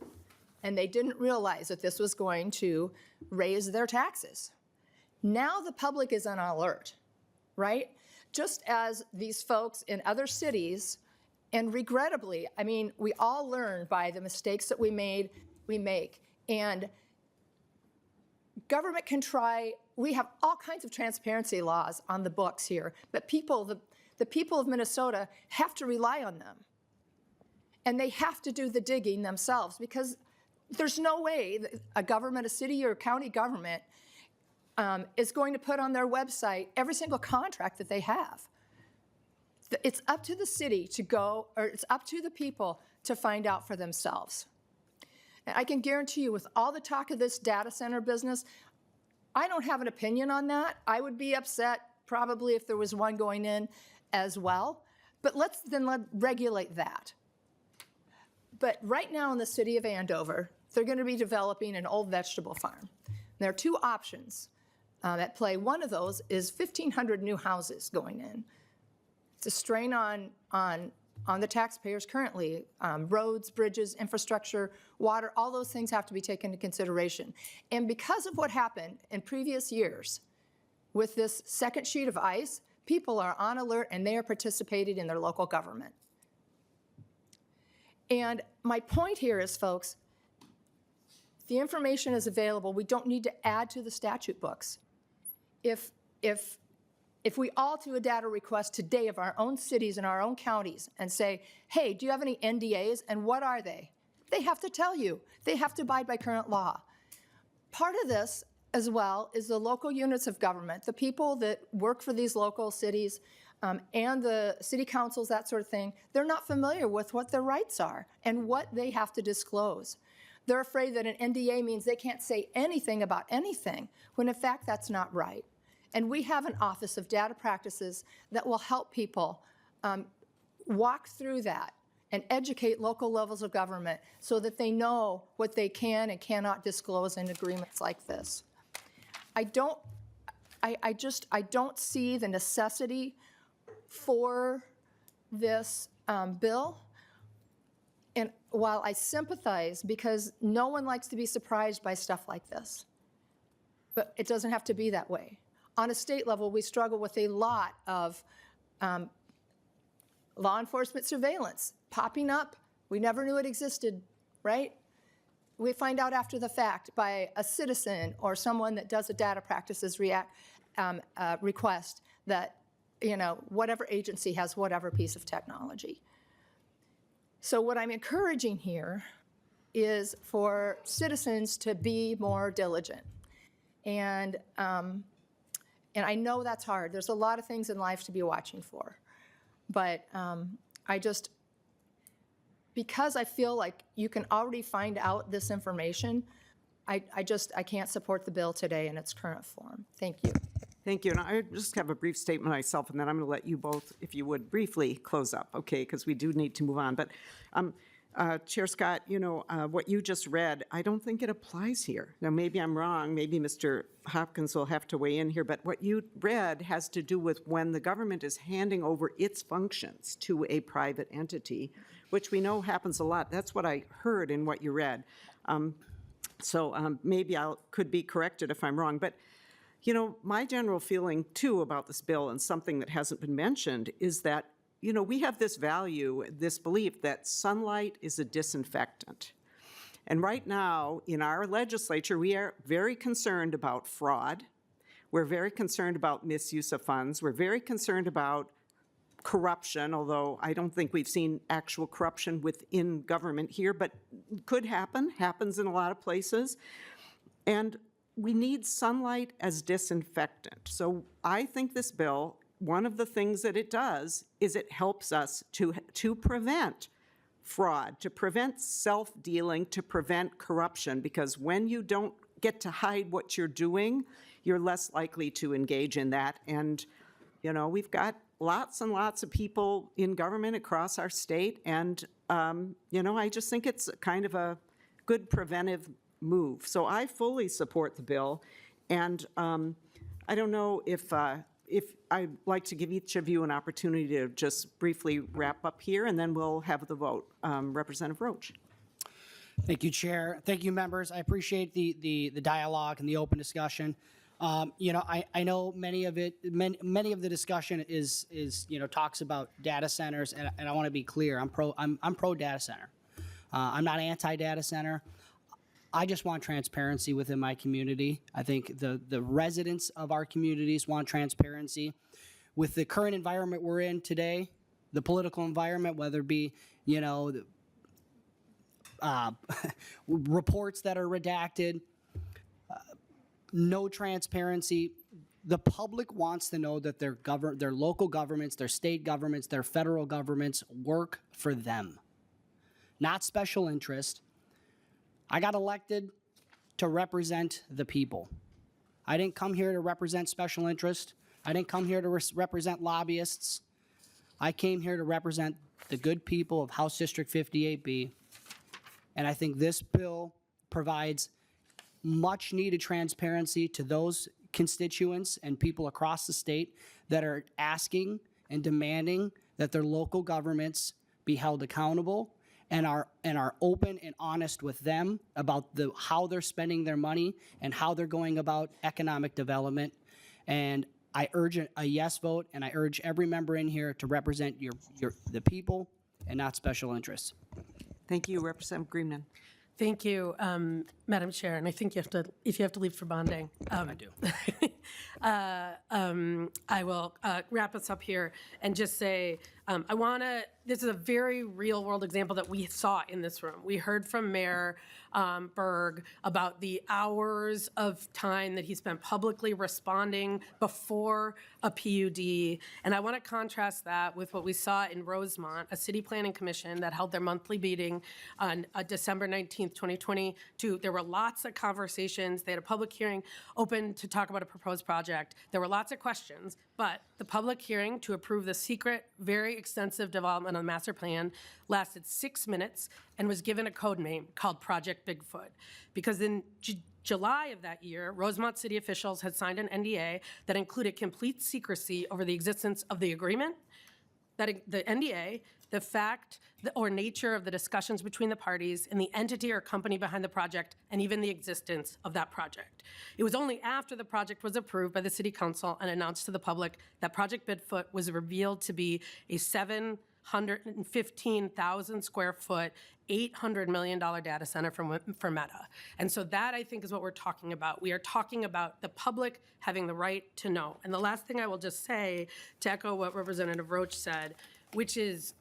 And they didn't realize that this was going to raise their taxes. Now the public is on alert, right? Just as these folks in other cities, and regrettably, I mean, we all learn by the mistakes that we make. And government can try, we have all kinds of transparency laws on the books here, but people, the people of Minnesota have to rely on them. And they have to do the digging themselves because there's no way that a government, a city or a county government is going to put on their website every single contract that they have. It's up to the city to go, or it's up to the people to find out for themselves. And I can guarantee you with all the talk of this data center business, I don't have an opinion on that. I would be upset probably if there was one going in as well. But let's regulate that. But right now in the city of Andover, they're going to be developing an old vegetable farm. There are two options at play. One of those is 1,500 new houses going in. It's a strain on the taxpayers currently. Roads, bridges, infrastructure, water, all those things have to be taken into consideration. And because of what happened in previous years with this second sheet of ice, people are on alert and they are participating in their local government. And my point here is, folks, the information is available. We don't need to add to the statute books. If we all do a data request today of our own cities and our own counties and say, hey, do you have any NDAs and what are they? They have to tell you. They have to abide by current law. Part of this as well is the local units of government, the people that work for these local cities and the city councils, that sort of thing. They're not familiar with what their rights are and what they have to disclose. They're afraid that an NDA means they can't say anything about anything, when in fact that's not right. And we have an Office of Data Practices that will help people walk through that and educate local levels of government so that they know what they can and cannot disclose in agreements like this. I don't see the necessity for this bill. And while I sympathize, because no one likes to be surprised by stuff like this, but it doesn't have to be that way. On a state level, we struggle with a lot of law enforcement surveillance popping up. We never knew it existed, right? We find out after the fact by a citizen or someone that does a data practices request that, you know, whatever agency has whatever piece of technology. So what I'm encouraging here is for citizens to be more diligent. And I know that's hard. There's a lot of things in life to be watching for. But because I feel like you can already find out this information, I can't support the bill today in its current form. Thank you. Thank you. And I just have a brief statement myself, and then I'm going to let you both, if you would, briefly close up, okay, because we do need to move on. But Chair Scott, you know, what you just read, I don't think it applies here. Now, maybe I'm wrong. Maybe Mr. Hopkins will have to weigh in here. But what you read has to do with when the government is handing over its functions to a private entity, which we know happens a lot. That's what I heard in what you read. Maybe I could be corrected if I'm wrong. But, you know, my general feeling, too, about this bill, and something that hasn't been mentioned, is that, you know, we have this value, this belief that sunlight is a disinfectant. And right now, in our legislature, we are very concerned about fraud. We're very concerned about misuse of funds. We're very concerned about corruption, although I don't think we've seen actual corruption within government here, but could happen, happens in a lot of places. And we need sunlight as disinfectant. So I think this bill, one of the things that it does is it helps us to prevent fraud, to prevent self-dealing, to prevent corruption, because when you don't get to hide what you're doing, you're less likely to engage in that. And, you know, we've got lots and lots of people in government across our state, and, you know, I just think it's kind of a good preventive move. So I fully support the bill, and I don't know if I'd like to give each of you an opportunity to just briefly wrap up here, and then we'll have the vote. Representative Roach. Thank you, Chair. Thank you, members. I appreciate the dialogue and the open discussion. You know, I know many of the discussion is you know, talks about data centers, and I want to be clear. I'm pro data center. I'm not anti-data center. I just want transparency within my community. I think the residents of our communities want transparency. With the current environment we're in today, the political environment, whether it be, you know, reports that are redacted, no transparency. The public wants to know that their local governments, their state governments, their federal governments work for them, not special interest. I got elected to represent the people. I didn't come here to represent special interest. I didn't come here to represent lobbyists. I came here to represent the good people of House District 58B. And I think this bill provides much needed transparency to those constituents and people across the state that are asking and demanding that their local governments be held accountable and are open and honest with them about how they're spending their money and how they're going about economic development. And I urge a yes vote, and I urge every member in here to represent the people and not special interests. Thank you, Representative Greenman. Thank you, Madam Chair, and I think if you have to leave for bonding. I do. I will wrap us up here and just say, this is a very real world example that we saw in this room. We heard from Mayor Berg about the hours of time that he spent publicly responding before a PUD. And I want to contrast that with what we saw in Rosemont, a city planning commission that held their monthly meeting on December 19th, 2022. There were lots of conversations. They had a public hearing open to talk about a proposed project. There were lots of questions, but the public hearing to approve the secret, very extensive development on the master plan lasted 6 minutes and was given a code name called Project Bigfoot. Because in July of that year, Rosemont city officials had signed an NDA that included complete secrecy over the existence of the agreement, that the NDA, the fact or nature of the discussions between the parties and the entity or company behind the project, and even the existence of that project. It was only after the project was approved by the City Council and announced to the public that Project Bigfoot was revealed to be a 715,000 square foot, $800 million data center for Meta. And so that, I think, is what we're talking about. We are talking about the public having the right to know. And the last thing I will just say, to echo what Representative Roach said, which is,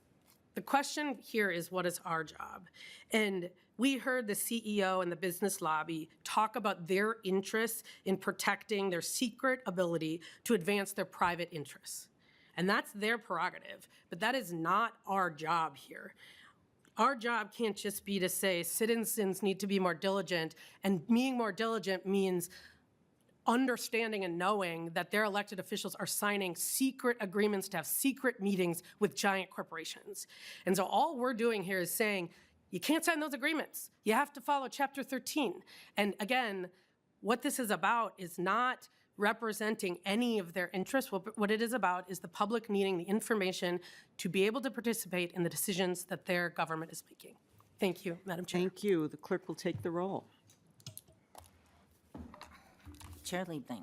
the question here is, what is our job? And we heard the CEO and the business lobby talk about their interests in protecting their secret ability to advance their private interests. And that's their prerogative, but that is not our job here. Our job can't just be to say citizens need to be more diligent, and being more diligent means understanding and knowing that their elected officials are signing secret agreements to have secret meetings with giant corporations. And so all we're doing here is saying, you can't sign those agreements. You have to follow Chapter 13. And again, what this is about is not representing any of their interests. What it is about is the public needing the information to be able to participate in the decisions that their government is making. Thank you, Madam Chair. Thank you. The clerk will take the roll. Chair Liebling.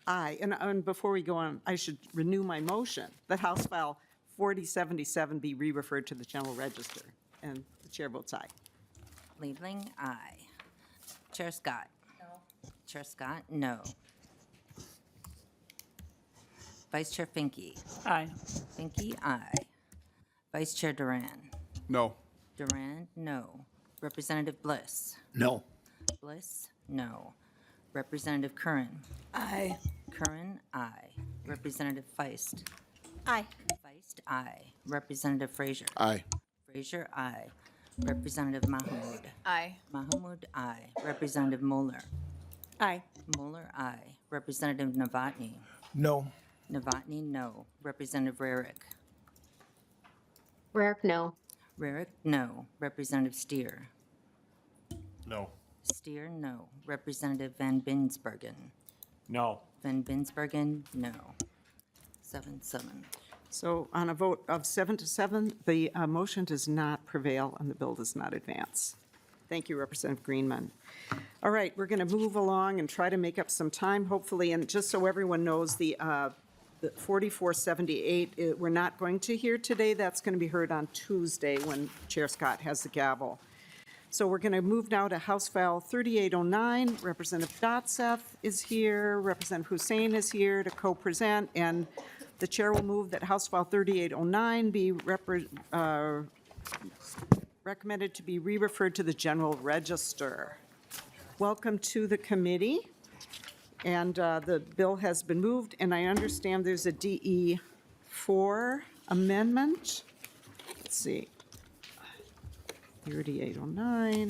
Aye. And before we go on, I should renew my motion that House File 4077 be re-referred to the General Register. And the chair votes aye. Liebling, aye. Chair Scott. No. Chair Scott, no. Vice Chair Finke. Aye. Finke, aye. Vice Chair Duran. No. Duran, no. Representative Bliss. No. Bliss, no. Representative Curran. Aye. Curran, aye. Representative Feist. Aye. Feist, aye. Representative Frazier. Aye. Frazier, aye. Representative Mahmoud. Aye. Mahmoud, aye. Representative Moeller. Aye. Moeller, aye. Representative Novotny. No. Novotny, no. Representative Rarick. Rarick, no. Rarick, no. Representative Steer. No. Steer, no. Representative Van Binsbergen. No. Van Binsbergen, no. 7-7. So on a vote of 7-7, the motion does not prevail and the bill does not advance. Thank you, Representative Greenman. All right, we're going to move along and try to make up some time, hopefully, and just so everyone knows, the 4478, we're not going to hear today. That's going to be heard on Tuesday when Chair Scott has the gavel. So we're going to move now to House File 3809. Representative Dotseth is here, Representative Hussein is here to co-present, and the chair will move that House File 3809 be recommended to be re-referred to the General Register. Welcome to the committee. And the bill has been moved, and I understand there's a DE4 amendment. Let's see. 3809.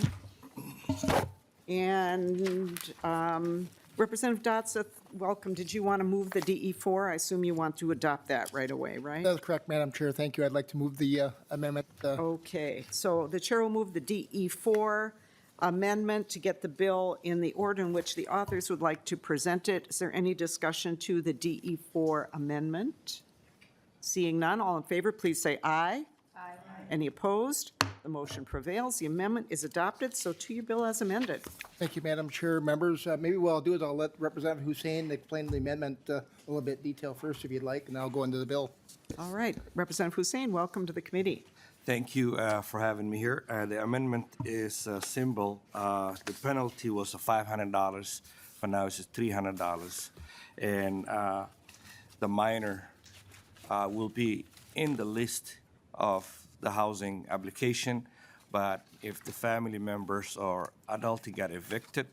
And Representative Dotseth, welcome. Did you want to move the DE4? I assume you want to adopt that right away, right? That's correct, Madam Chair. Thank you. I'd like to move the amendment. Okay, so the chair will move the DE4 amendment to get the bill in the order in which the authors would like to present it. Is there any discussion to the DE4 amendment? Seeing none, all in favor, please say aye. Aye. Any opposed? The motion prevails. The amendment is adopted. So to your bill as amended. Thank you, Madam Chair. Members, maybe what I'll do is I'll let Representative Hussein explain the amendment a little bit detail first, if you'd like, and I'll go into the bill. All right. Representative Hussein, welcome to the committee. Thank you for having me here. The amendment is simple. The penalty was $500, but now it's $300. And the minor will be in the list of the housing application, but if the family members or adult got evicted,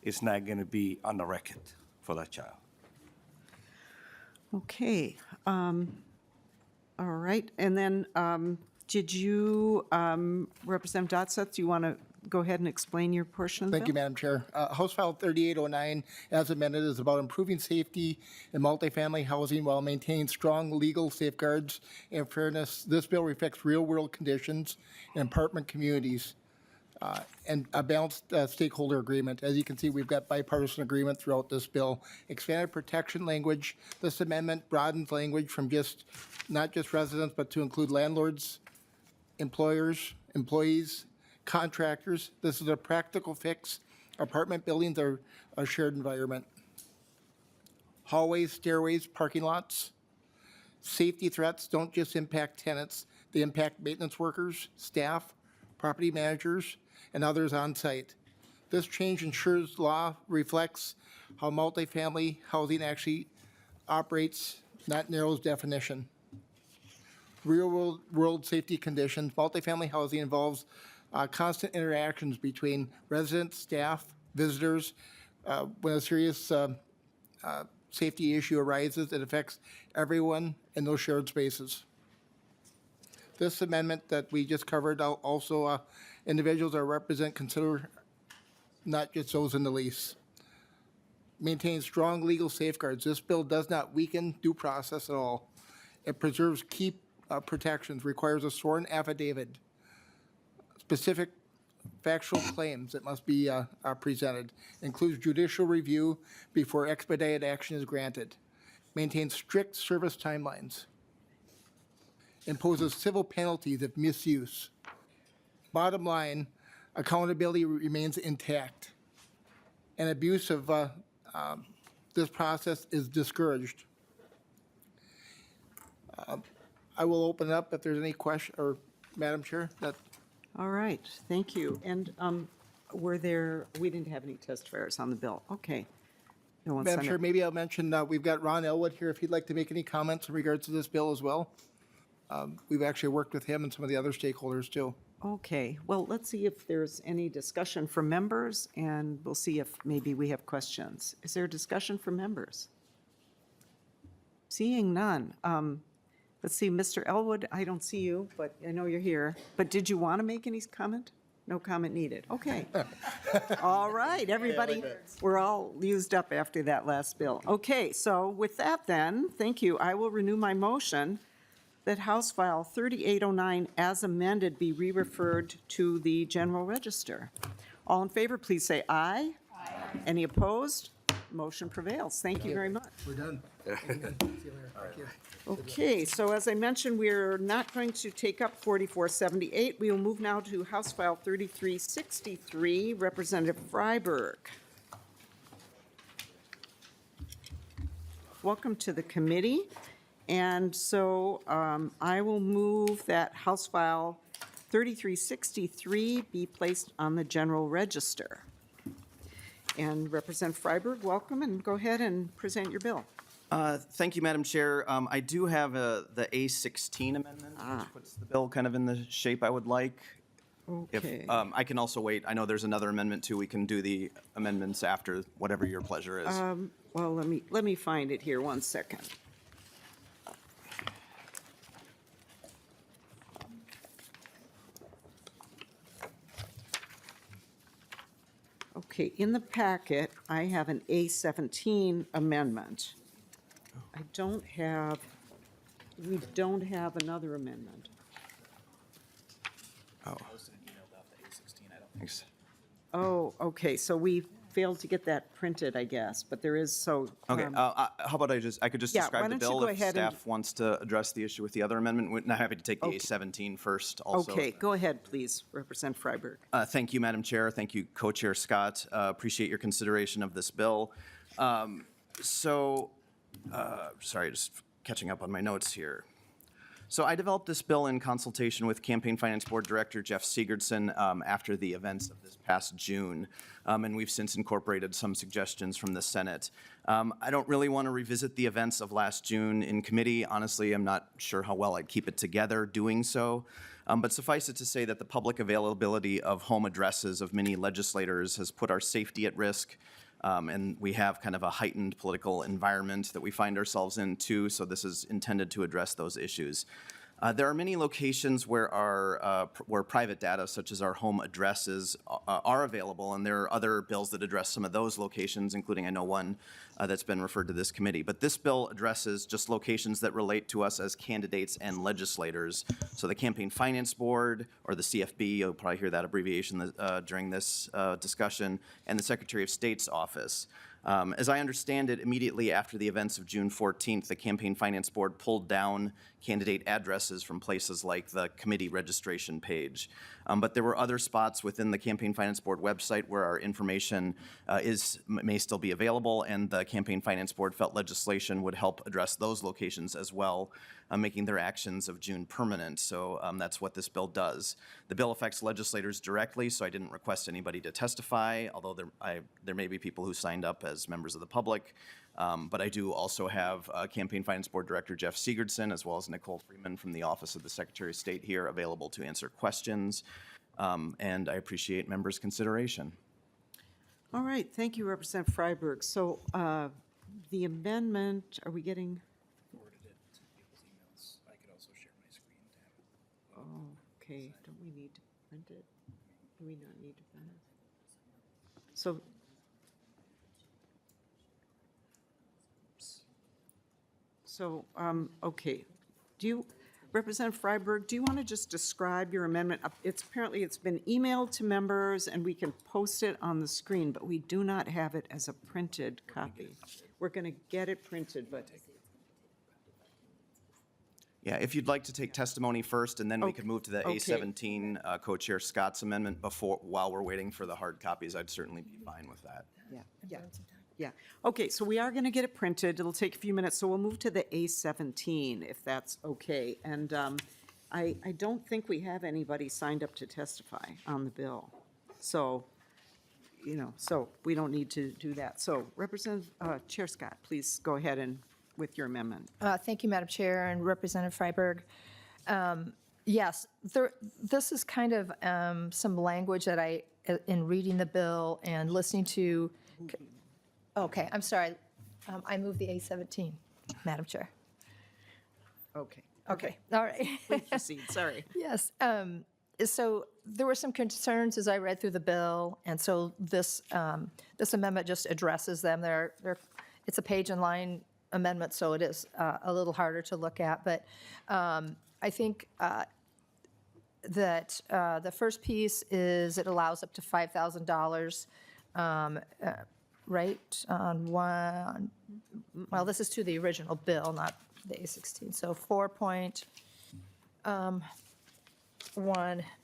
it's not going to be on the record for that child. Okay. All right. And then did you, Representative Dotseth, do you want to go ahead and explain your portion of the bill? Thank you, Madam Chair. House File 3809, as amended, is about improving safety in multifamily housing while maintaining strong legal safeguards and fairness. This bill reflects real-world conditions in apartment communities and a balanced stakeholder agreement. As you can see, we've got bipartisan agreement throughout this bill. Expanded protection language. This amendment broadens language from not just residents, but to include landlords, employers, employees, contractors. This is a practical fix. Apartment buildings are a shared environment. Hallways, stairways, parking lots. Safety threats don't just impact tenants, they impact maintenance workers, staff, property managers, and others on site. This change ensures law reflects how multifamily housing actually operates, not narrows definition. Real world safety conditions. Multifamily housing involves constant interactions between residents, staff, visitors. When a serious safety issue arises, it affects everyone in those shared spaces. This amendment that we just covered also individuals that represent consider not just those in the lease. Maintains strong legal safeguards. This bill does not weaken due process at all. It preserves key protections, requires a sworn affidavit, specific factual claims that must be presented, includes judicial review before expedited action is granted, maintains strict service timelines, imposes civil penalties if misuse. Bottom line, accountability remains intact, and abuse of this process is discouraged. I will open it up if there's any question, or Madam Chair, that. All right, thank you. And we didn't have any testifiers on the bill. Okay. bill and Madam Senate. Chair, maybe I'll mention, we've got Ron Elwood here if he'd like to make any comments in regards to this bill as well. We've actually worked with him and some of the other stakeholders too. Okay, well, let's see if there's any discussion from members, and we'll see if maybe we have questions. Is there discussion from members? Seeing none. Let's see, Mr. Elwood, I don't see you, but I know you're here. But did you want to make any comment? No comment needed. Okay. All right, everybody, we're all used up after that last bill. Okay, so with that then, thank you. I will renew my motion that House File 3809 as amended be re-referred to the General Register. All in favor, please say aye. Aye. Any opposed? Motion prevails. Thank you very much. We're done. Okay, so as I mentioned, we're not going to take up 4478. We will move now to House File 3363, Representative Freiberg. Welcome to the committee. And so I will move that House File 3363 be placed on the General Register. And Representative Freiberg, welcome, and go ahead and present your bill. Thank you, Madam Chair. I do have the A16 amendment, which puts the bill kind of in the shape I would like. Okay. If I can also wait. I know there's another amendment too. We can do the amendments after, whatever your pleasure is. Well, let me find it here, one second. Okay, in the packet, I have an A17 amendment. We don't have another amendment. Oh. Thanks. Oh, okay, so we failed to get that printed, I guess, but there is, so. Okay, how about I could just Yeah, describe why the don't you bill go if ahead and- staff wants to address the issue with the other amendment. We're not happy to take the Okay. A17 first also. Okay, go ahead, please, Representative Freiberg. Thank you, Madam Chair. Thank you, Co-Chair Scott. Appreciate your consideration of this bill. Sorry, just catching up on my notes here. So I developed this bill in consultation with Campaign Finance Board Director Jeff Sigurdson after the events of this past June, and we've since incorporated some suggestions from the Senate. I don't really want to revisit the events of last June in committee. Honestly, I'm not sure how well I'd keep it together doing so. But suffice it to say that the public availability of home addresses of many legislators has put our safety at risk. And we have kind of a heightened political environment that we find ourselves in too, so this is intended to address those issues. There are many locations where where private data, such as our home addresses, are available, and there are other bills that address some of those locations, including I know one that's been referred to this committee. But this bill addresses just locations that relate to us as candidates and legislators. So the Campaign Finance Board, or the CFB, you'll probably hear that abbreviation during this discussion, and the Secretary of State's office. As I understand it, immediately after the events of June 14th, the Campaign Finance Board pulled down candidate addresses from places like the committee registration page. But there were other spots within the Campaign Finance Board website where our information may still be available, and the Campaign Finance Board felt legislation would help address those locations as well, making their actions of June permanent. So that's what this bill does. The bill affects legislators directly, so I didn't request anybody to testify, although there may be people who signed up as members of the public. But I do also have Campaign Finance Board Director Jeff Sigurdson, as well as Nicole Freeman from the Office of the Secretary of State here, available to answer questions. And I appreciate members' consideration. All right, thank you, Representative Freiberg. So the amendment, are we getting? Forwarded it to people's emails. I could also share my screen to have it. Oh, okay, don't we need to print it? Do we not need to print it? Okay. Representative Freiberg, do you want to just describe your amendment? It's been emailed to members, and we can post it on the screen, but we do not have it as a printed copy. We're going to get it printed, but. Yeah, if you'd like to take testimony first, and then we could move to the Okay. A17 Co-Chair Scott's amendment while we're waiting for the hard copies, I'd certainly be fine with that. Yeah. Okay, so we are going to get it printed. It'll take a few minutes, so we'll move to the A17, if that's okay. And I don't think we have anybody signed up to testify on the bill. So so we don't need to do that. So Representative Chair Scott, please go ahead and with your amendment. Thank you, Madam Chair, and Representative Freiberg. Yes, this is kind of some language that in reading the bill and listening to, okay, I'm sorry. I moved the A17, Madam Chair. Okay. Okay, all right. Please proceed, sorry. Yes, so there were some concerns as I read through the bill, and so this amendment just addresses them. It's a page and line amendment, so it is a little harder to look at, but I think that the first piece is it allows up to $5,000, right, on one, well, this is to the original bill, not the A16, so 4.1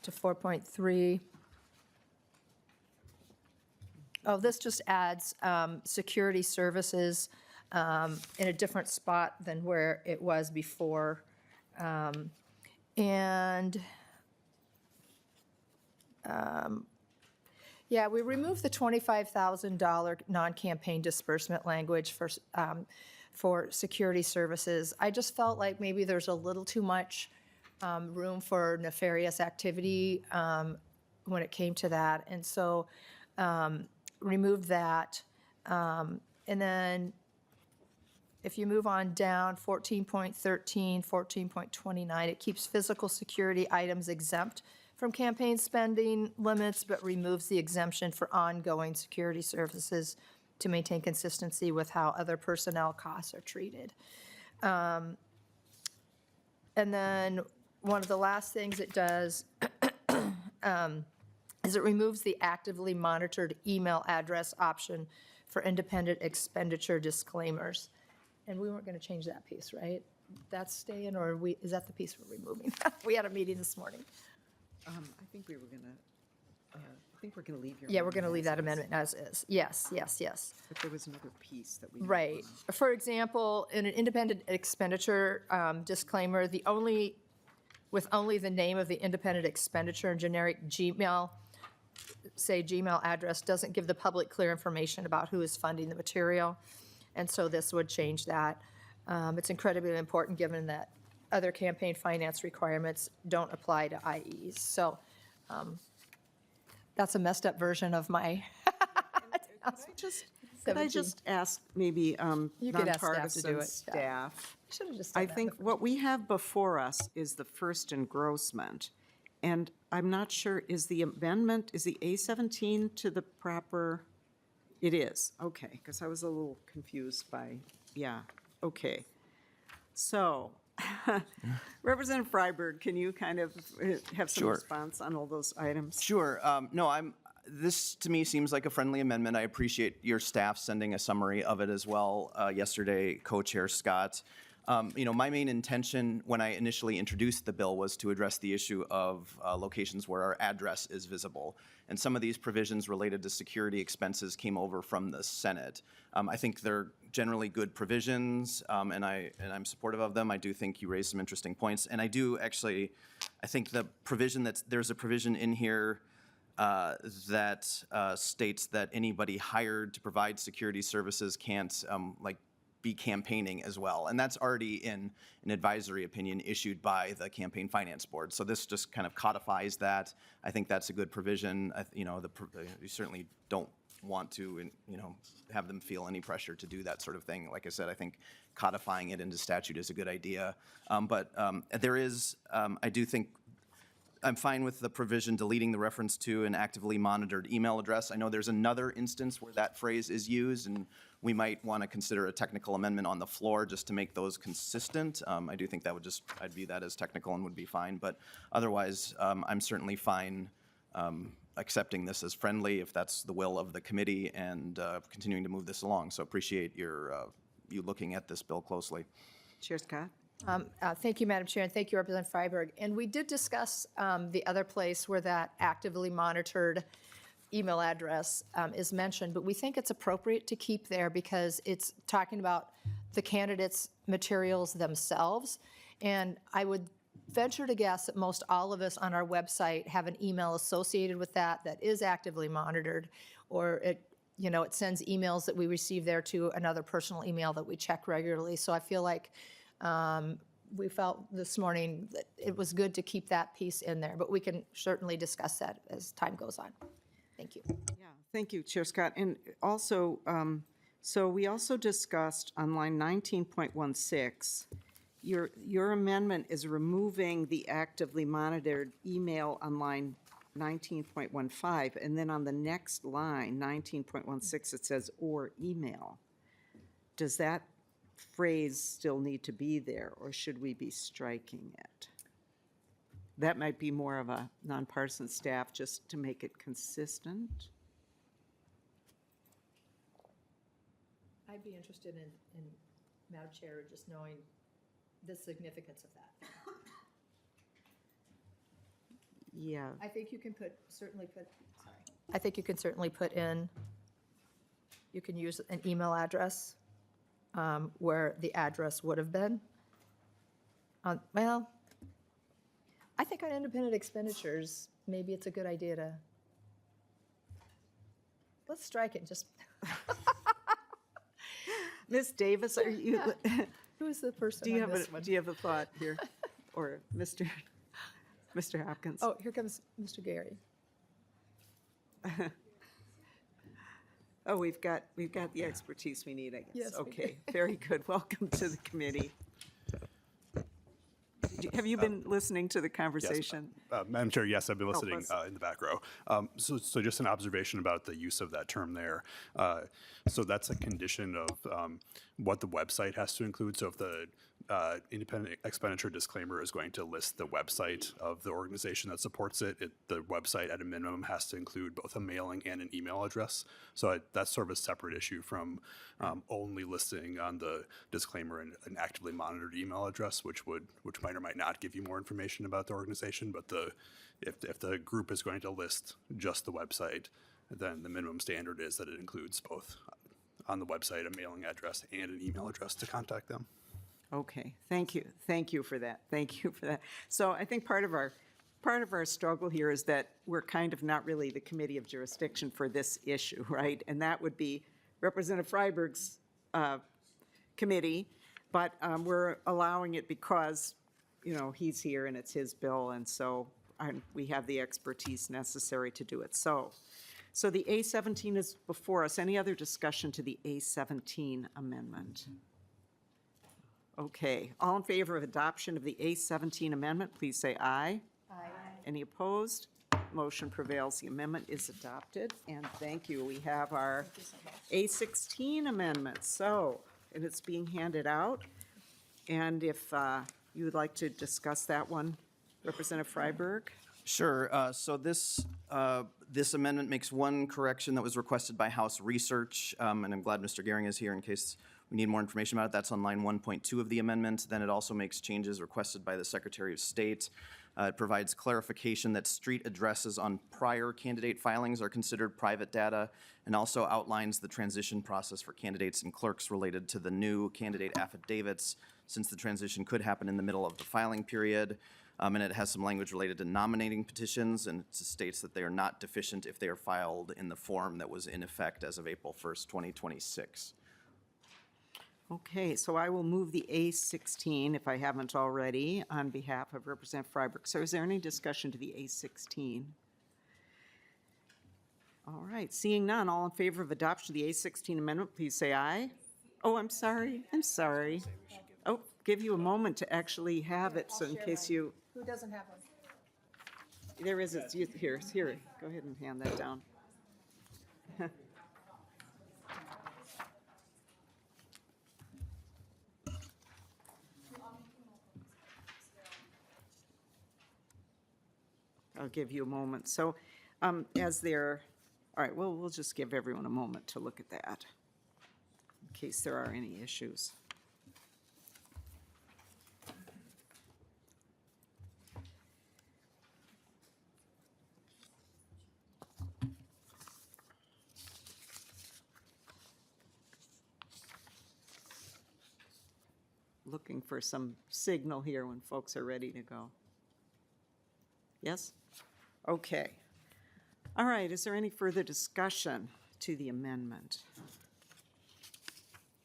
to 4.3. Oh, this just adds security services in a different spot than where it was before. Yeah, we removed the $25,000 non-campaign disbursement language for security services. I just felt like maybe there's a little too much room for nefarious activity when it came to that, and so removed that. And then if you move on down, 14.13, 14.29, it keeps physical security items exempt from campaign spending limits, but removes the exemption for ongoing security services to maintain consistency with how other personnel costs are treated. And then one of the last things it does is it removes the actively monitored email address option for independent expenditure disclaimers. And we weren't going to change that piece, right? That's staying, or is that the piece we're removing? We had a meeting this morning. I think we were going to, I think we're going to leave your. Yeah, we're going to leave that amendment amendment as is. Yes, yes, yes. But there was another piece that we. Right. For example, in an independent expenditure disclaimer, with only the name of the independent expenditure and generic Gmail, say Gmail address, doesn't give the public clear information about who is funding the material. And so this would change that. It's incredibly important given that other campaign finance requirements don't apply to IEs. So that's a messed up version of my. Could I just ask maybe You could ask staff to do nonpartisan it. staff? Should've just I done that think what we have before us is the first engrossment. And I'm not sure, is the amendment, is the A17 to the proper? It is, okay, because I was a little confused by, yeah, okay. So, Representative Freiberg, can you kind of have some Sure. response on all those items? Sure. No, this to me seems like a friendly amendment. I appreciate your staff sending a summary of it as well yesterday, Co-Chair Scott. My main intention when I initially introduced the bill was to address the issue of locations where our address is visible. And some of these provisions related to security expenses came over from the Senate. I think they're generally good provisions, and I'm supportive of them. I do think you raised some interesting points. And I think the provision there's a provision in here that states that anybody hired to provide security services can't be campaigning as well. And that's already in an advisory opinion issued by the Campaign Finance Board. So this just kind of codifies that. I think that's a good provision. You certainly don't want to, have them feel any pressure to do that sort of thing. Like I said, I think codifying it into statute is a good idea. But there is, I do think, I'm fine with the provision deleting the reference to an actively monitored email address. I know there's another instance where that phrase is used, and we might want to consider a technical amendment on the floor just to make those consistent. I do think that I'd view that as technical and would be fine. But otherwise, I'm certainly fine accepting this as friendly if that's the will of the committee and continuing to move this along. So appreciate you looking at this bill closely. Chair Scott? Thank you, Madam Chair, and thank you, Representative Freiberg. And we did discuss the other place where that actively monitored email address is mentioned, but we think it's appropriate to keep there because it's talking about the candidates' materials themselves. And I would venture to guess that most all of us on our website have an email associated with that is actively monitored, or it sends emails that we receive there to another personal email that we check regularly. So I feel like we felt this morning that it was good to keep that piece in there, but we can certainly discuss that as time goes on. Thank you. Yeah, thank you, Chair Scott. And also, so we also discussed on line 19.16, your amendment is removing the actively monitored email on line 19.15, and then on the next line, 19.16, it says "or email." Does that phrase still need to be there, or should we be striking it? That might be more of a nonpartisan staff, just to make it consistent. I'd be interested in Madam Chair, just knowing the significance of that. Yeah. I think you can certainly put in, you can use an email address where the address would have been. Well, I think on independent expenditures, maybe it's a good idea to, let's strike it, just. Ms. Davis, are you? Who is the person Do you on have this one? do you have a thought here, or Mr. Hopkins? Oh, here comes Mr. Gary. Oh, we've got the expertise we need, I guess. Yes, we Okay, very good. Welcome to the committee. Have you been listening to the conversation? Madam Chair, yes, I've been listening bless. in the back row. So just an observation about the use of that term there. So that's a condition of what the website has to include. So if the independent expenditure disclaimer is going to list the website of the organization that supports it, the website at a minimum has to include both a mailing and an email address. So that's sort of a separate issue from only listing on the disclaimer an actively monitored email address, which might or might not give you more information about the organization. But if the group is going to list just the website, then the minimum standard is that it includes both on the website a mailing address and an email address to contact them. Okay, thank you. Thank you for that. Thank you for that. So I think part of our struggle here is that we're kind of not really the committee of jurisdiction for this issue, right? And that would be Representative Freiberg's committee, but we're allowing it because, he's here and it's his bill, and so we have the expertise necessary to do it. So the A17 is before us. Any other discussion to the A17 amendment? Okay, all in favor of adoption of the A17 amendment, please say aye. Aye. Any opposed? Motion prevails. The amendment is adopted, and thank you. We have our A16 amendment, and it's being handed out. And if you would like to discuss that one, Representative Freiberg? Sure. So this amendment makes one correction that was requested by House Research, and I'm glad Mr. Gehring is here in case we need more information about it. That's on line 1.2 of the amendment. Then it also makes changes requested by the Secretary of State. It provides clarification that street addresses on prior candidate filings are considered private data, and also outlines the transition process for candidates and clerks related to the new candidate affidavits, since the transition could happen in the middle of the filing period. And it has some language related to nominating petitions, and it states that they are not deficient if they are filed in the form that was in effect as of April 1st, 2026. Okay, so I will move the A16, if I haven't already, on behalf of Representative Freiberg. So is there any discussion to the A16? All right, seeing none, all in favor of adoption of the A16 amendment, please say aye. Oh, I'm sorry. Oh, give you a moment to actually have it, so in case you... Who doesn't have one? There is, it's here, go ahead and hand that down. I'll give you a moment. So all right, well, we'll just give everyone a moment to look at that in case there are any issues. looking for some signal here when folks are ready to go. Yes? Okay. All right, is there any further discussion to the amendment?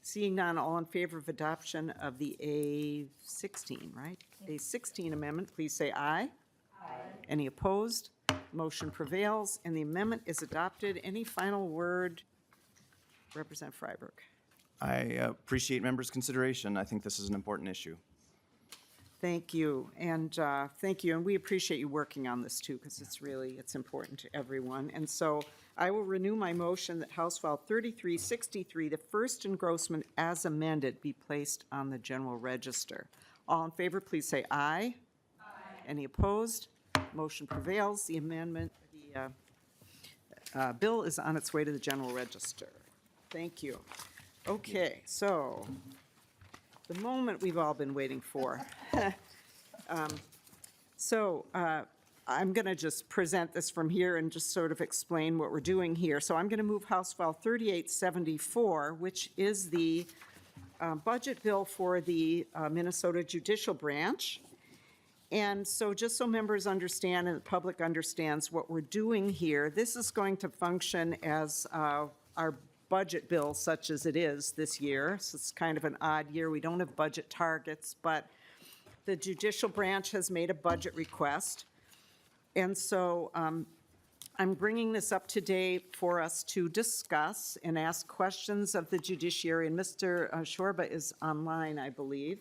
Seeing none, all in favor of adoption of the A16, right? A16 amendment, please say aye. Aye. Any opposed? Motion prevails, and the amendment is adopted. Any final word, Representative Freiberg? I appreciate members' consideration. I think this is an important issue. Thank you, and we appreciate you working on this too, because it's important to everyone. And so I will renew my motion that House File 3363, the first engrossment as amended, be placed on the general register. All in favor, please say aye. Aye. Any opposed? Motion prevails. The amendment, the bill is on its way to the general register. Thank you. Okay, so the moment we've all been waiting for. I'm going to just present this from here and just sort of explain what we're doing here. So I'm going to move House File 3874, which is the budget bill for the Minnesota Judicial Branch. And so just so members understand and the public understands what we're doing here, this is going to function as our budget bill such as it is this year. So it's kind of an odd year. We don't have budget targets, but the judicial branch has made a budget request. And so I'm bringing this up today for us to discuss and ask questions of the judiciary. And Mr. Shorba is online, I believe,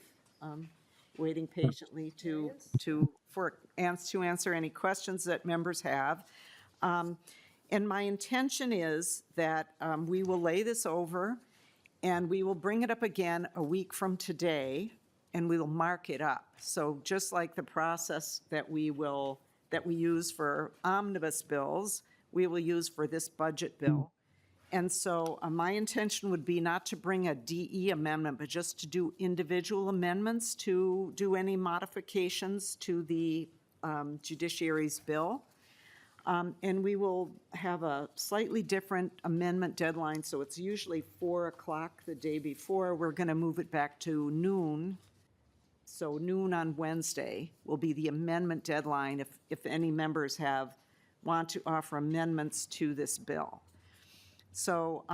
waiting patiently to answer any questions that members have. And my intention is that we will lay this over and we will bring it up again a week from today and we will mark it up. So just like the process that we use for omnibus bills, we will use for this budget bill. And so my intention would be not to bring a DE amendment, but just to do individual amendments to do any modifications to the judiciary's bill. And we will have a slightly different amendment deadline, so it's usually 4 o'clock the day before. We're going to move it back to noon. So noon on Wednesday will be the amendment deadline if any members want to offer amendments to this bill. So,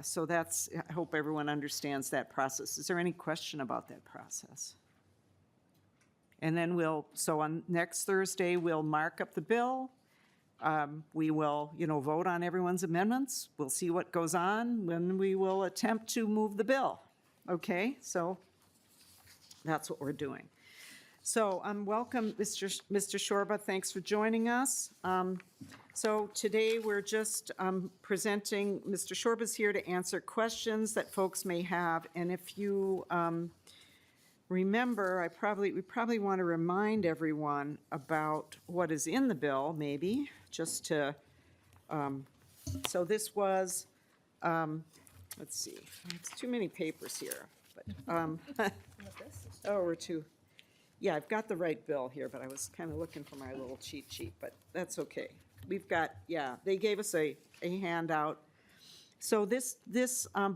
so that's, I hope everyone understands that process. Is there any question about that process? And then so on next Thursday, we'll mark up the bill. We will, vote on everyone's amendments. We'll see what goes on when we will attempt to move the bill. Okay, so that's what we're doing. So welcome, Mr. Shorba. Thanks for joining us. So today we're just presenting, Mr. Shorba's here to answer questions that folks may have. And if you remember, we probably want to remind everyone about what is in the bill, maybe, just to, so this was, let's see, it's too many papers here, but, yeah, I've got the right bill here, but I was kind of looking for my little cheat sheet, but that's okay. We've got, they gave us a handout. So this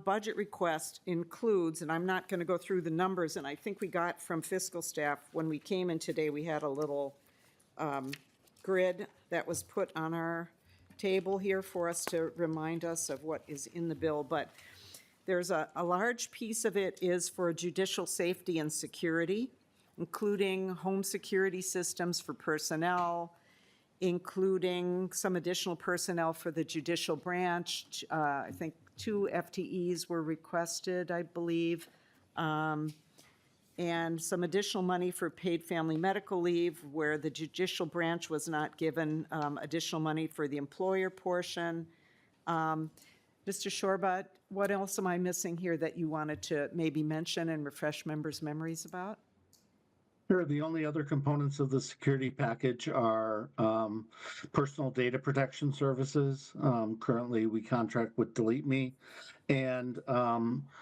budget request includes, and I'm not going to go through the numbers, and I think we got from fiscal staff, when we came in today, we had a little grid that was put on our table here for us to remind us of what is in the bill. But there's a large piece of it is for judicial safety and security, including home security systems for personnel, including some additional personnel for the judicial branch. I think 2 FTEs were requested, I believe, and some additional money for paid family medical leave where the judicial branch was not given additional money for the employer portion. Mr. Shorba, what else am I missing here that you wanted to maybe mention and refresh members' memories about? Sure. The only other components of the security package are personal data protection services. Currently, we contract with Delete Me, and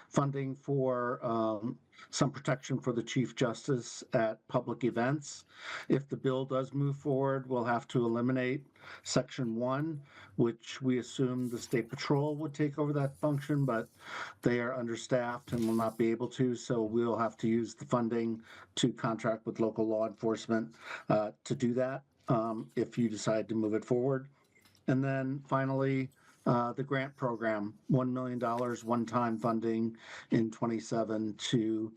funding for some protection for the Chief Justice at public events. If the bill does move forward, we'll have to eliminate Section 1, which we assume the State Patrol would take over that function, but they are understaffed and will not be able to, so we'll have to use the funding to contract with local law enforcement to do that if you decide to move it forward. And then finally, the grant program, $1 million one-time funding in '27 to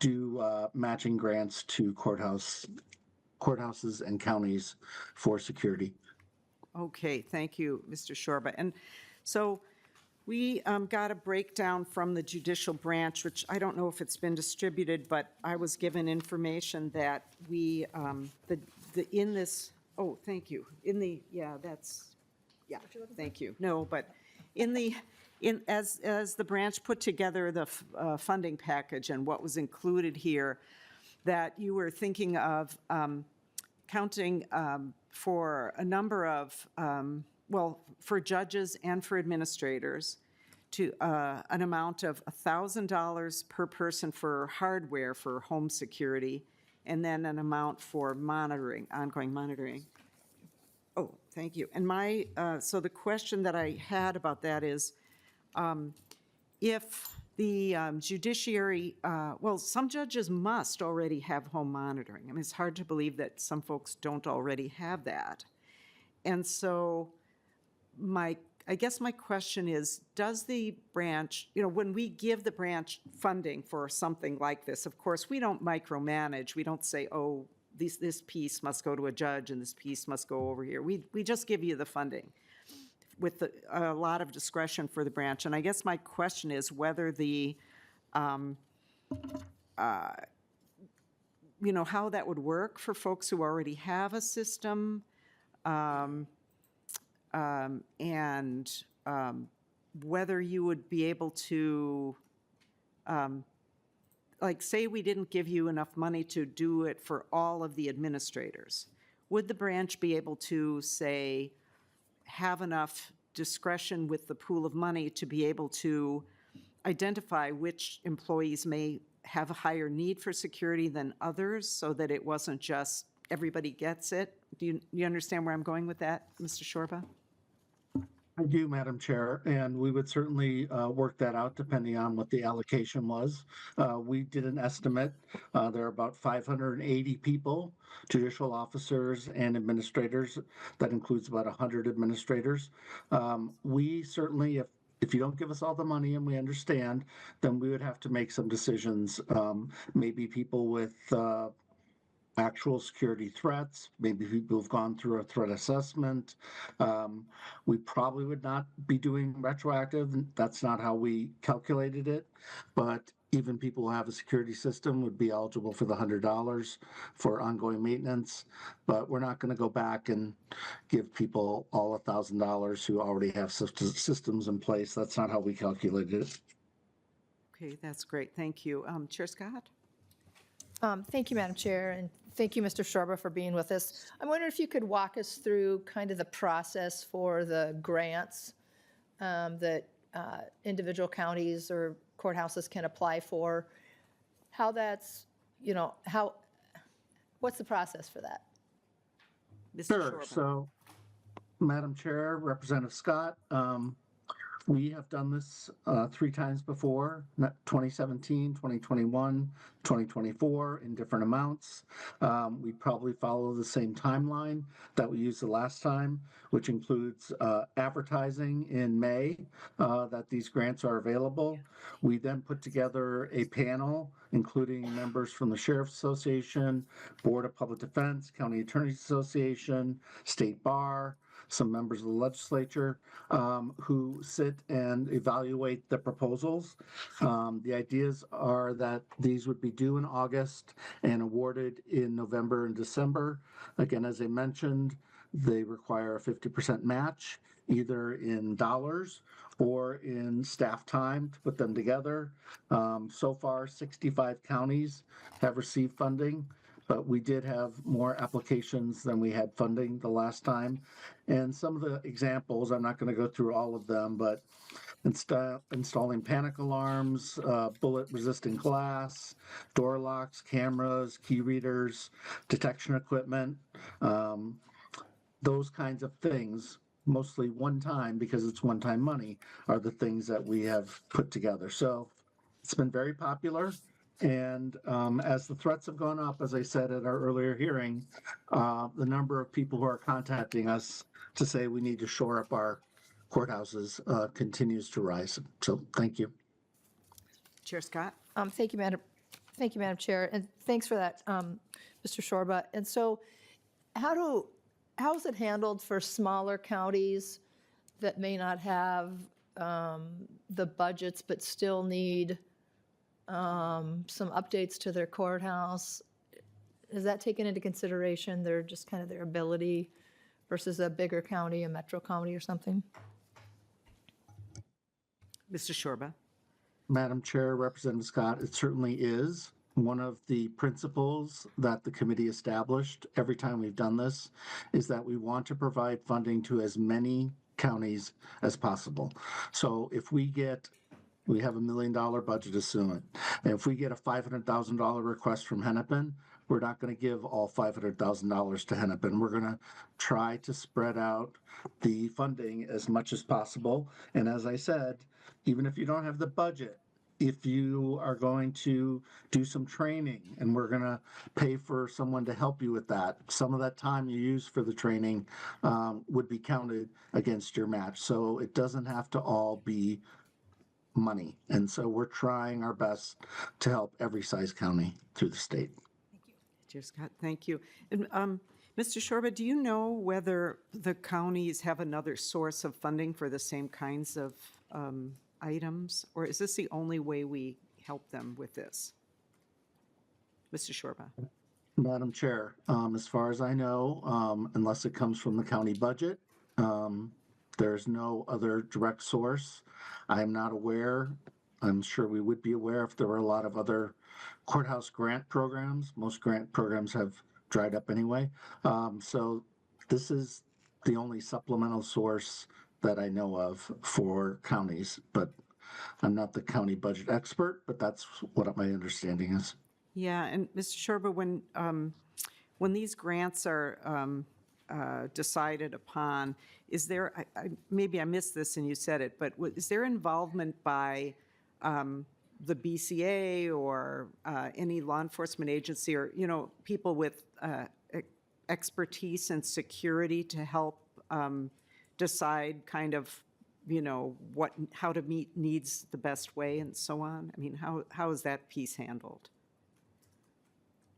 do matching grants to courthouses and counties for security. Okay, thank you, Mr. Shorba. And so we got a breakdown from the judicial branch, which I don't know if it's been distributed, but I was given information that we, in this, oh, thank you. In the, yeah, that's, yeah, thank you. No, but as the branch put together the funding package and what was included here, that you were thinking of counting for a number of, well, for judges and for administrators, to an amount of $1,000 per person for hardware for home security, and then an amount for monitoring, ongoing monitoring. Oh, thank you. And my, so the question that I had about that is, if the judiciary, well, some judges must already have home monitoring. I mean, it's hard to believe that some folks don't already have that. And so I guess my question is, does the branch, you know, when we give the branch funding for something like this, of course, we don't micromanage. We don't say, oh, this piece must go to a judge and this piece must go over here. We just give you the funding with a lot of discretion for the branch. And I guess my question is whether the, you know, how that would work for folks who already have a system, and whether you would be able to, like, say we didn't give you enough money to do it for all of the administrators. Would the branch be able to, say, have enough discretion with the pool of money to be able to identify which employees may have a higher need for security than others, so that it wasn't just everybody gets it? Do you understand where I'm going with that, Mr. Shorba? I do, Madam Chair, and we would certainly work that out depending on what the allocation was. We did an estimate. There are about 580 people, judicial officers and administrators. That includes about 100 administrators. We certainly, if you don't give us all the money and we understand, then we would have to make some decisions. Maybe people with actual security threats, maybe people who've gone through a threat assessment. We probably would not be doing retroactive. That's not how we calculated it. But even people who have a security system would be eligible for the $100 for ongoing maintenance. But we're not going to go back and give people all $1,000 who already have systems in place. That's not how we calculated it. Okay, that's great. Thank you. Chair Scott? Thank you, Madam Chair, and thank you, Mr. Shorba, for being with us. I'm wondering if you could walk us through kind of the process for the grants that individual counties or courthouses can apply for, how that's, you know, what's the process for that? Sure. So, Madam Chair, Representative Scott, we have done this 3 times before, 2017, 2021, 2024, in different amounts. We probably follow the same timeline that we used the last time, which includes advertising in May that these grants are available. We then put together a panel, including members from the Sheriff's Association, Board of Public Defense, County Attorneys Association, State Bar, some members of the legislature who sit and evaluate the proposals. The ideas are that these would be due in August and awarded in November and December. Again, as I mentioned, they require a 50% match, either in dollars or in staff time to put them together. So far, 65 counties have received funding, but we did have more applications than we had funding the last time. And some of the examples, I'm not going to go through all of them, but installing panic alarms, bullet-resistant glass, door locks, cameras, key readers, detection equipment, those kinds of things, mostly one time because it's one-time money, are the things that we have put together. So it's been very popular. And as the threats have gone up, as I said at our earlier hearing, the number of people who are contacting us to say we need to shore up our courthouses continues to rise. So thank you. Chair Scott? Thank you, Madam Chair, and thanks for that, Mr. Shorba. And so how is it handled for smaller counties that may not have the budgets but still need some updates to their courthouse? Is that taken into consideration, their just kind of their ability versus a bigger county, a metro county or something? Mr. Shorba? Madam Chair, Representative Scott, it certainly is. One of the principles that the committee established every time we've done this is that we want to provide funding to as many counties as possible. So if we have $1 million budget, assume it. And if we get a $500,000 request from Hennepin, we're not going to give all $500,000 to Hennepin. We're going to try to spread out the funding as much as possible. And as I said, even if you don't have the budget, if you are going to do some training and we're going to pay for someone to help you with that, some of that time you use for the training would be counted against your match. So it doesn't have to all be money. And so we're trying our best to help every size county through the state. Chair Scott, thank you. And Mr. Shorba, do you know whether the counties have another source of funding for the same kinds of items? Or is this the only way we help them with this? Mr. Shorba. Madam Chair, as far as I know, unless it comes from the county budget, there's no other direct source. I'm not aware. I'm sure we would be aware if there were a lot of other courthouse grant programs. Most grant programs have dried up anyway. So this is the only supplemental source that I know of for counties, but I'm not the county budget expert, but that's what my understanding is. Yeah, and Mr. Shorba, when these grants are decided upon, is there, maybe I missed this and you said it, but is there involvement by the BCA or any law enforcement agency or, people with expertise and security to help decide kind of, how to meet needs the best way and so on? I mean, how is that piece handled?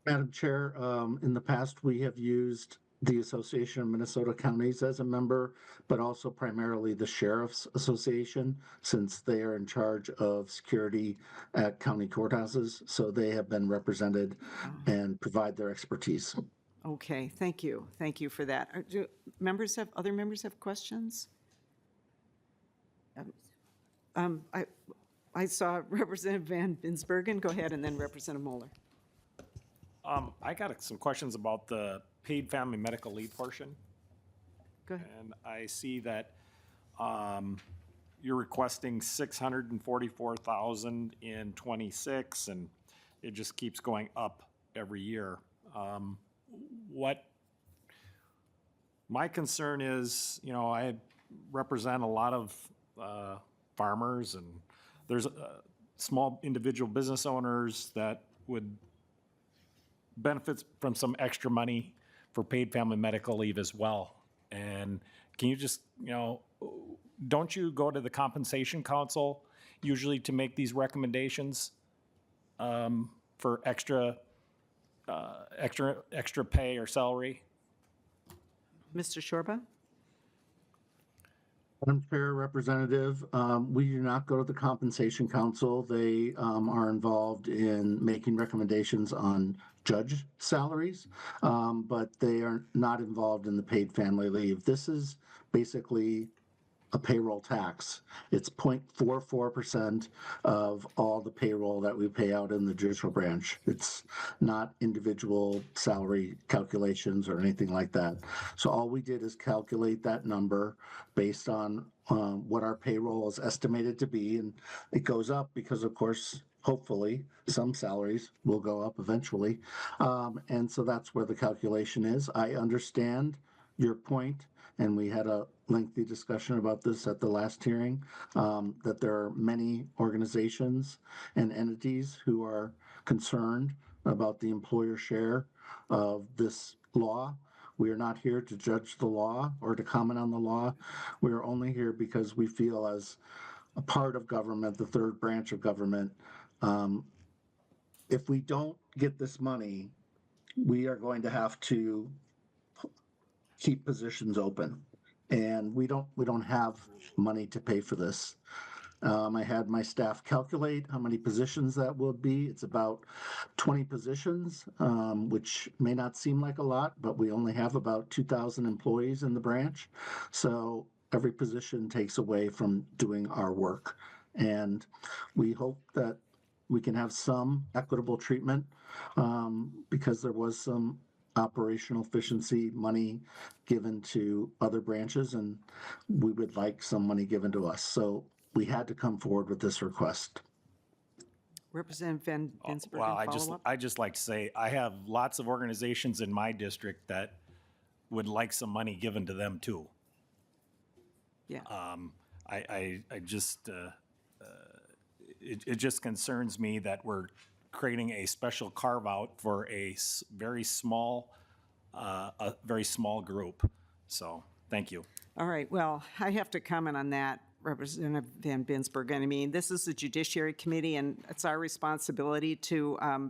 Madam Chair, in the past, we have used the Association of Minnesota Counties as a member, but also primarily the Sheriff's Association, since they are in charge of security at county courthouses. So they have been represented and provide their expertise. Okay, thank you. Thank you for that. Do other members have questions? I saw Representative Van Binsbergen. Go ahead, and then Representative Moeller. I got some questions about the paid family medical leave portion. Go ahead. And I see that you're requesting $644,000 in '26, and it just keeps going up every year. My concern is, I represent a lot of farmers, and there's small individual business owners that would benefit from some extra money for paid family medical leave as well. And can you just, don't you go to the Compensation Council usually to make these recommendations for extra pay or salary? Mr. Shorba? Madam Chair, Representative, we do not go to the Compensation Council. They are involved in making recommendations on judge salaries, but they are not involved in the paid family leave. This is basically a payroll tax. It's 0.44% of all the payroll that we pay out in the judicial branch. It's not individual salary calculations or anything like that. So all we did is calculate that number based on what our payroll is estimated to be, and it goes up because, of course, hopefully, some salaries will go up eventually. And so that's where the calculation is. I understand your point, and we had a lengthy discussion about this at the last hearing, that there are many organizations and entities who are concerned about the employer share of this law. We are not here to judge the law or to comment on the law. We are only here because we feel, as a part of government, the third branch of government, if we don't get this money, we are going to have to keep positions open. And we don't have money to pay for this. I had my staff calculate how many positions that would be. It's about 20 positions, which may not seem like a lot, but we only have about 2,000 employees in the branch. So every position takes away from doing our work. And we hope that we can have some equitable treatment, because there was some operational efficiency money given to other branches, and we would like some money given to us. So we had to come forward with this request. Representative Van Binsberg, Well, follow up? I just like to say, I have lots of organizations in my district that would like some money given to them too. Yeah. I just, it just concerns me that we're creating a special carve-out for a very small group. So, thank you. All right, well, I have to comment on that, Representative Van Binsberg. And I mean, this is the Judiciary Committee, and it's our responsibility to,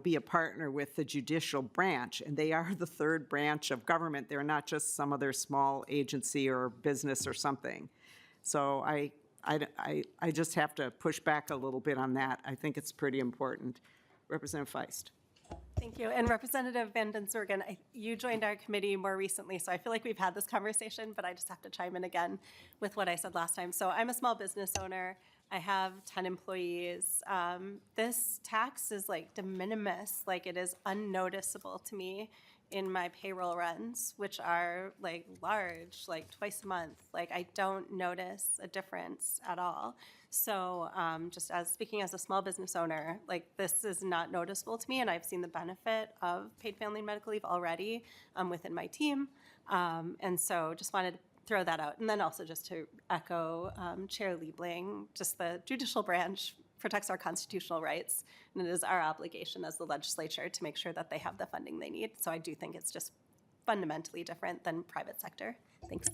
be a partner with the judicial branch, and they are the third branch of government. They're not just some other small agency or business or something. So I just have to push back a little bit on that. I think it's pretty important. Representative Feist. Thank you. And Representative Van Binsbergen, you joined our committee more recently, so I feel like we've had this conversation, but I just have to chime in again with what I said last time. So I'm a small business owner. I have 10 employees. This tax is like de minimis, like it is unnoticeable to me in my payroll runs, which are like large, like twice a month. Like I don't notice a difference at all. So just as speaking as a small business owner, like this is not noticeable to me, and I've seen the benefit of paid family and medical leave already within my team. And so just wanted to throw that out. And then also just to echo Chair Liebling, just the judicial branch protects our constitutional rights, and it is our obligation as the legislature to make sure that they have the funding they need. So I do think it's just fundamentally different than private sector. Thanks.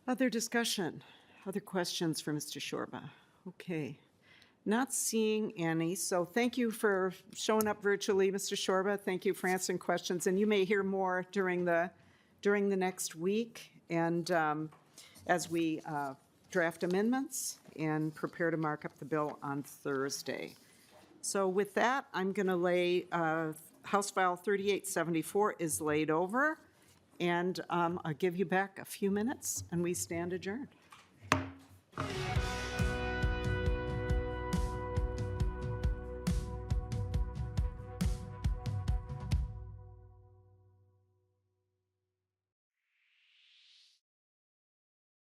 Other discussion? Other questions for Mr. Shorba? Okay. Not seeing any, so thank you for showing up virtually, Mr. Shorba. Thank you for answering questions, and you may hear more during the next week, and as we draft amendments and prepare to mark up the bill on Thursday. So with that, I'm going to lay House File 3874 is laid over, and I'll give you back a few minutes, and we stand adjourned.